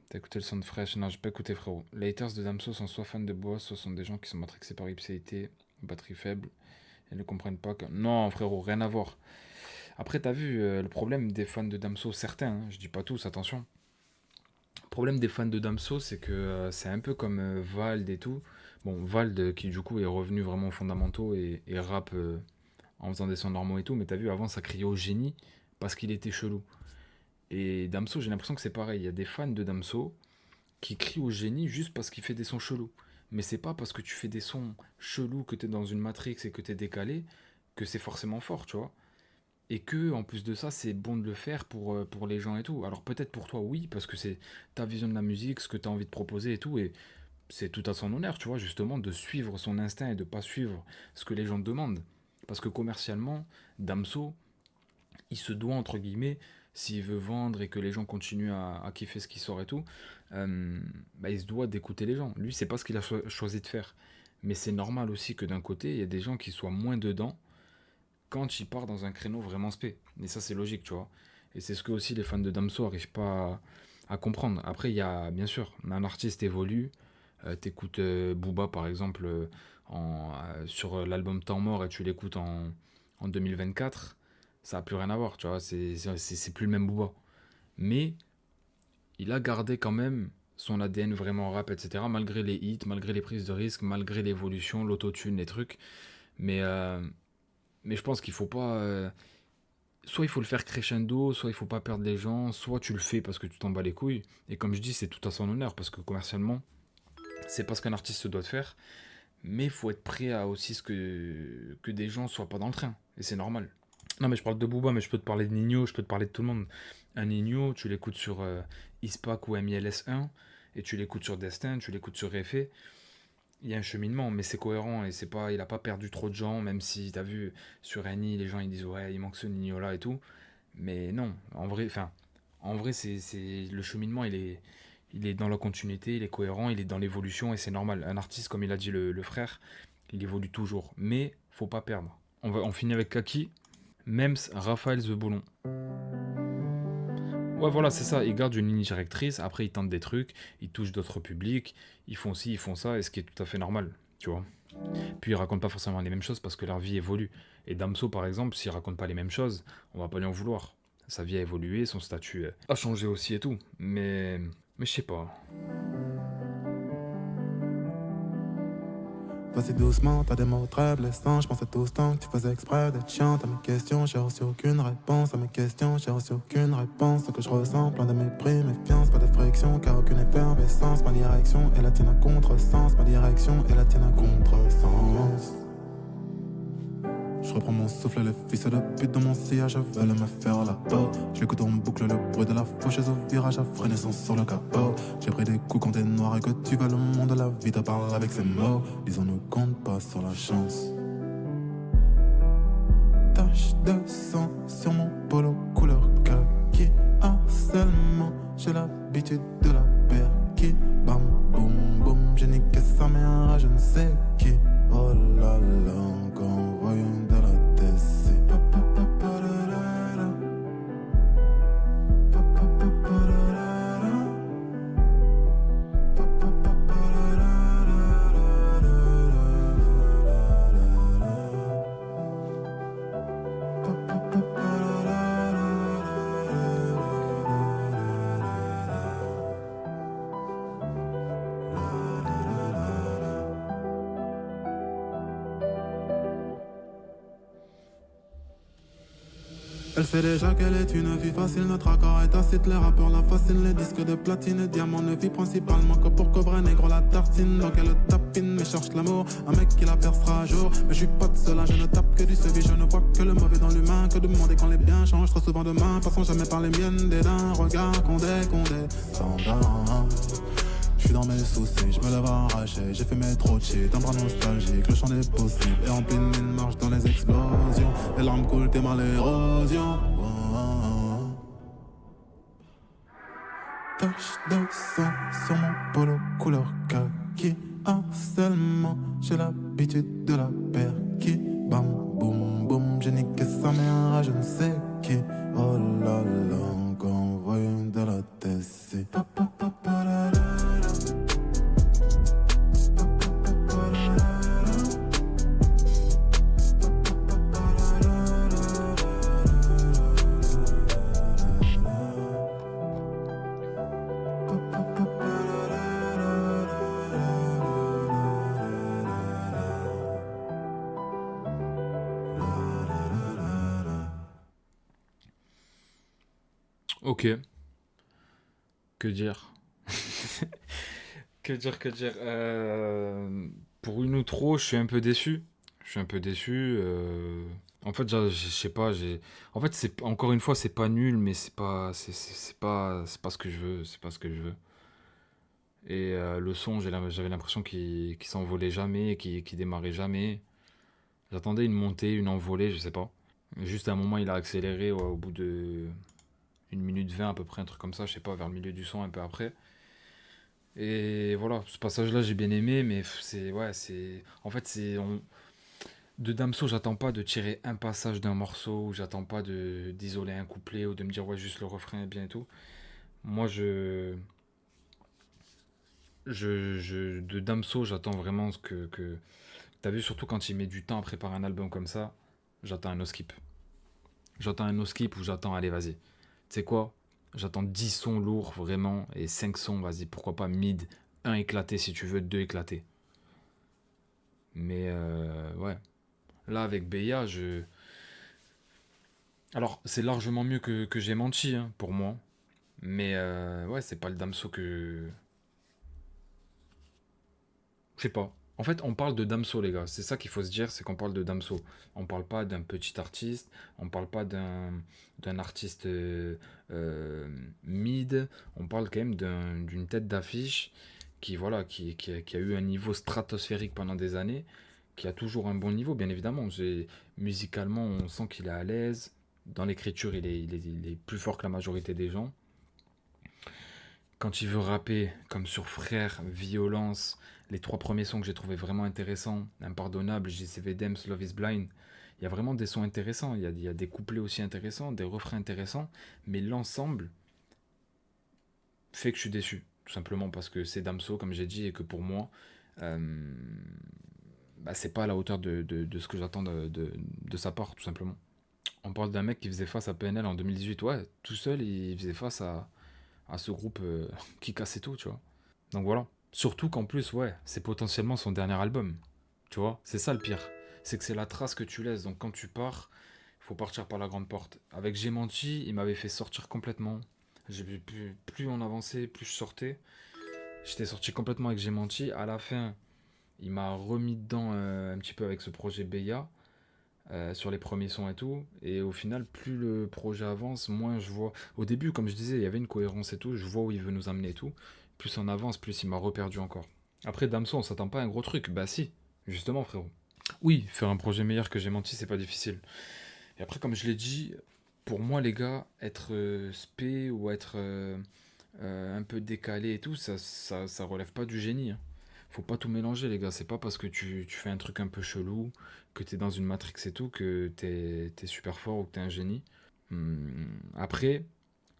T'as écouté le son de Fresh? Non, j'ai pas écouté, frérot. Les haters de Damso sont soit fans de Boss, soit sont des gens qui sont matrixés par ipséité, batterie faible, et ne comprennent pas que... Non, frérot, rien à voir. Après, t'as vu le problème des fans de Damso, certains, hein, je dis pas tous, attention. Le problème des fans de Damso, c'est que c'est un peu comme Vald et tout. Bon, Vald qui du coup est revenu vraiment aux fondamentaux et rappe en faisant des sons normaux et tout, mais t'as vu, avant ça criait au génie parce qu'il était chelou. Et Damso, j'ai l'impression que c'est pareil. Il y a des fans de Damso qui crient au génie juste parce qu'il fait des sons chelous. Mais c'est pas parce que tu fais des sons chelous, que t'es dans une matrix et que t'es décalé, que c'est forcément fort, tu vois. Et que, en plus de ça, c'est bon de le faire pour les gens et tout. Alors peut-être pour toi, oui, parce que c'est ta vision de la musique, ce que t'as envie de proposer et tout, et c'est tout à son honneur, tu vois, justement, de suivre son instinct et de pas suivre ce que les gens te demandent. Parce que commercialement, Damso, il se doit, entre guillemets, s'il veut vendre et que les gens continuent à kiffer ce qui sort et tout, bah, il se doit d'écouter les gens. Lui, c'est pas ce qu'il a choisi de faire. Mais c'est normal aussi que d'un côté, il y a des gens qui soient moins dedans quand il part dans un créneau vraiment spé. Et ça, c'est logique, tu vois. Et c'est ce que aussi les fans de Damso n'arrivent pas à comprendre. Après, il y a, bien sûr, un artiste évolue. T'écoutes Booba, par exemple, sur l'album Temps Mort et tu l'écoutes en 2024. Ça n'a plus rien à voir, tu vois. C'est plus le même Booba. Mais il a gardé quand même son ADN vraiment rap, etc. Malgré les hits, malgré les prises de risques, malgré l'évolution, l'autotune, les trucs. Mais je pense qu'il faut pas... soit il faut le faire crescendo, soit il faut pas perdre les gens, soit tu le fais parce que tu t'en bats les couilles. Et comme je dis, c'est tout à son honneur parce que commercialement, c'est pas ce qu'un artiste doit faire. Mais il faut être prêt à aussi que des gens soient pas dans le train. Et c'est normal. Non, mais je parle de Booba, mais je peux te parler de Nino, je peux te parler de tout le monde. Un Nino, tu l'écoutes sur ISPAC ou MILS1, et tu l'écoutes sur Destin, tu l'écoutes sur Effet. Il y a un cheminement, mais c'est cohérent et c'est pas, il a pas perdu trop de gens, même si t'as vu sur Annie, les gens ils disent ouais, il manque ce Nino là et tout. Mais non, en vrai, le cheminement, il est dans la continuité, il est cohérent, il est dans l'évolution et c'est normal. Un artiste, comme il a dit le frère, il évolue toujours. Mais faut pas perdre. On finit avec Kaki, Mems, Raphaël The Boulon. Ouais, voilà, c'est ça. Ils gardent une ligne directrice, après ils tentent des trucs, ils touchent d'autres publics, ils font ci, ils font ça, et ce qui est tout à fait normal, tu vois. Puis ils racontent pas forcément les mêmes choses parce que leur vie évolue. Et Damso, par exemple, s'il raconte pas les mêmes choses, on va pas lui en vouloir. Sa vie a évolué, son statut a changé aussi et tout. Mais je sais pas. Vas-y doucement, t'as des mots très blessants. Je pensais tout ce temps que tu faisais exprès d'être chiant. À mes questions, j'ai reçu aucune réponse. À mes questions, j'ai reçu aucune réponse. Ce que je ressens, plein de mépris, méfiance, pas de friction, car aucune effervescence. Ma direction est la tienne à contresens. Ma direction est la tienne à contresens. Je reprends mon souffle, le fils de pute dans mon sillage veulent me faire la peau. Je l'écoute en boucle, le bruit de la faucheuse au virage à frénaissance sur le capot. J'ai pris des coups quand t'es noir et que tu vas le monde, la vie te parle avec ses mots. Disons ne compte pas sur la chance. Tache de sang sur mon polo couleur kaki. Harcèlement, j'ai l'habitude de la perquis. Bam boum boum, j'ai niqué sa mère à je ne sais qui. Oh là là, encore voyons de la tessie. Elle sait déjà qu'elle est une vie facile, notre accord est tacite, les rappeurs la fascinent, les disques de platine et diamants ne vit principalement que pour couvrir négro la tartine, donc elle tapine mais cherche l'amour, un mec qui la percera un jour, mais je suis pas de cela, je ne tape que du sévi, je ne vois que le mauvais dans l'humain, que demander quand les biens changent trop souvent de main, passons jamais par les miennes, des d'un regard, condé, sans bain. J'suis dans mes soucis, j'me lève arraché, j'ai fait mes trop de shit, un bras nostalgique, le champ des possibles, et en pleine mine marche dans les explosions, les larmes coulent, t'es mal l'érosion. Tache de sang sur mon polo couleur kaki, harcèlement, j'ai l'habitude de la perquis, bam boum boum, j'ai niqué sa mère à je ne sais qui, oh là là, encore voyons de la tessie. Ok. Que dire? Que dire? Pour une outro, je suis un peu déçu. Je suis un peu déçu. En fait, je sais pas. En fait, c'est encore une fois, c'est pas nul, mais c'est pas ce que je veux. C'est pas ce que je veux. Et le son, j'avais l'impression qu'il s'envolait jamais, qu'il démarrait jamais. J'attendais une montée, une envolée, je sais pas. Juste à un moment, il a accéléré ouais, au bout de 1 minute 20 à peu près, un truc comme ça, je sais pas, vers le milieu du son, un peu après. Et voilà, ce passage-là, j'ai bien aimé, mais c'est. Ouais, c'est. En fait, de Damso, j'attends pas de tirer un passage d'un morceau, ou j'attends pas d'isoler un couplet, ou de me dire, ouais, juste le refrain est bien et tout. Moi, de Damso, j'attends vraiment que. T'as vu, surtout quand il met du temps à préparer un album comme ça, j'attends un no-skip. J'attends un no-skip ou j'attends, allez, vas-y. Tu sais quoi? J'attends 10 sons lourds, vraiment, et 5 sons, vas-y, pourquoi pas mid, un éclaté si tu veux, 2 éclatés. Mais ouais. Là, avec Beya, Alors, c'est largement mieux que J'ai menti, hein, pour moi. Mais ouais, c'est pas le Damso que... Je sais pas. En fait, on parle de Damso, les gars. C'est ça qu'il faut se dire, c'est qu'on parle de Damso. On parle pas d'un petit artiste, on parle pas d'un artiste euh, mid. On parle quand même d'une tête d'affiche qui, voilà, qui a eu un niveau stratosphérique pendant des années, qui a toujours un bon niveau, bien évidemment. Musicalement, on sent qu'il est à l'aise. Dans l'écriture, il est plus fort que la majorité des gens. Quand il veut rapper, comme sur Frère, Violence, les trois premiers sons que j'ai trouvé vraiment intéressants, Impardonnable, JCV Dems, Love is Blind, il y a vraiment des sons intéressants, il y a des couplets aussi intéressants, des refrains intéressants, mais l'ensemble fait que je suis déçu, tout simplement parce que c'est Damso, comme j'ai dit, et que pour moi, euh, bah, c'est pas à la hauteur de ce que j'attends de sa part, tout simplement. On parle d'un mec qui faisait face à PNL en 2018, ouais, tout seul, il faisait face à ce groupe qui cassait tout, tu vois. Donc voilà. Surtout qu'en plus, ouais, c'est potentiellement son dernier album. Tu vois, c'est ça le pire. C'est que c'est la trace que tu laisses. Donc quand tu pars, il faut partir par la grande porte. Avec J'ai menti, il m'avait fait sortir complètement. Plus on avançait, plus je sortais. J'étais sorti complètement avec J'ai menti. À la fin, il m'a remis dedans un petit peu avec ce projet Beya. Sur les premiers sons et tout. Et au final, plus le projet avance, moins je vois. Au début, comme je disais, il y avait une cohérence et tout. Je vois où il veut nous amener et tout. Plus on avance, plus il m'a reperdu encore. Après, Damso, on s'attend pas à un gros truc. Bah si, justement, frérot. Oui, faire un projet meilleur que J'ai menti, c'est pas difficile. Et après, comme je l'ai dit, pour moi, les gars, être spé ou être un peu décalé et tout, ça relève pas du génie, hein. Faut pas tout mélanger, les gars. C'est pas parce que tu fais un truc un peu chelou, que t'es dans une Matrix et tout, que t'es super fort ou que t'es un génie. Après,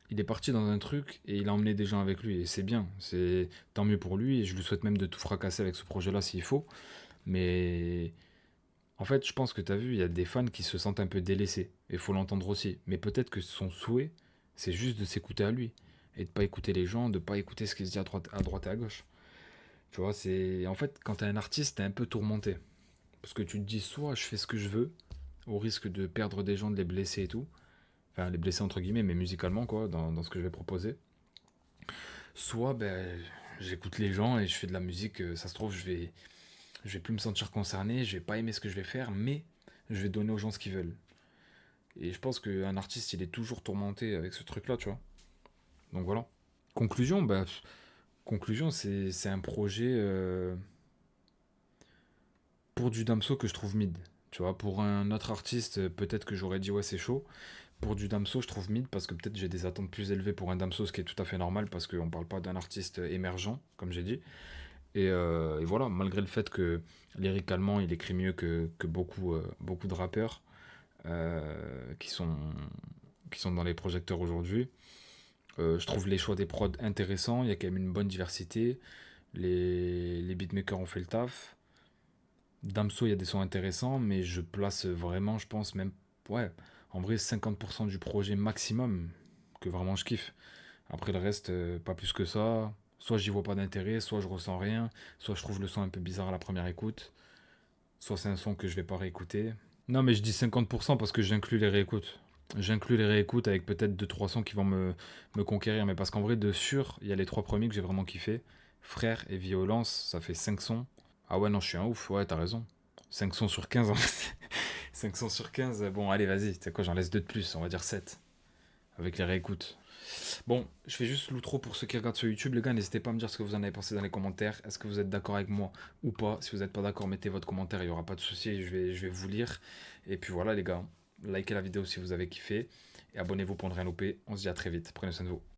il est parti dans un truc et il a emmené des gens avec lui. Et c'est bien. C'est tant mieux pour lui. Et je lui souhaite même de tout fracasser avec ce projet-là s'il faut. Mais en fait, je pense que t'as vu, il y a des fans qui se sentent un peu délaissés. Et faut l'entendre aussi. Mais peut-être que son souhait, c'est juste de s'écouter à lui. Et de pas écouter les gens, de pas écouter ce qui se dit à droite et à gauche. Tu vois, c'est. En fait, quand t'es un artiste, t'es un peu tourmenté. Parce que tu te dis, soit je fais ce que je veux, au risque de perdre des gens, de les blesser et tout. Enfin, les blesser entre guillemets, mais musicalement, quoi, dans ce que je vais proposer. Soit, ben, j'écoute les gens et je fais de la musique. Ça se trouve, je vais plus me sentir concerné, je vais pas aimer ce que je vais faire, mais je vais donner aux gens ce qu'ils veulent. Et je pense qu'un artiste, il est toujours tourmenté avec ce truc-là, tu vois. Donc voilà. Conclusion, bah, conclusion, c'est un projet pour du Damso que je trouve mid. Tu vois, pour un autre artiste, peut-être que j'aurais dit ouais, c'est chaud. Pour du Damso, je trouve mid parce que peut-être j'ai des attentes plus élevées pour un Damso, ce qui est tout à fait normal parce qu'on parle pas d'un artiste émergent, comme j'ai dit. Et voilà, malgré le fait que lyricalement, il écrit mieux que beaucoup de rappeurs qui sont dans les projecteurs aujourd'hui. Je trouve les choix des prods intéressants, il y a quand même une bonne diversité. Les beatmakers ont fait le taf. Damso, il y a des sons intéressants, mais je place vraiment, je pense même, ouais, en vrai, 50% du projet maximum que vraiment je kiffe. Après le reste, pas plus que ça. Soit j'y vois pas d'intérêt, soit je ressens rien, soit je trouve le son un peu bizarre à la première écoute, soit c'est un son que je vais pas réécouter. Non, mais je dis 50% parce que j'inclus les réécoutes. J'inclus les réécoutes avec peut-être deux trois sons qui vont me conquérir, mais parce qu'en vrai, de sûr, il y a les trois premiers que j'ai vraiment kiffé. Frère et Violence, ça fait 5 sons. Ah ouais, non, je suis un ouf, ouais, t'as raison. 5 sons sur 15 en fait. 5 sons sur 15, bon, allez, vas-y, tu sais quoi, j'en laisse 2 de plus, on va dire 7 avec les réécoutes. Bon, je fais juste l'outro pour ceux qui regardent sur YouTube, les gars, n'hésitez pas à me dire ce que vous en avez pensé dans les commentaires. Est-ce que vous êtes d'accord avec moi ou pas? Si vous n'êtes pas d'accord, mettez votre commentaire, il n'y aura pas de souci, je vais vous lire. Et puis voilà, les gars, likez la vidéo si vous avez kiffé et abonnez-vous pour ne rien louper. On se dit à très vite, prenez soin de vous.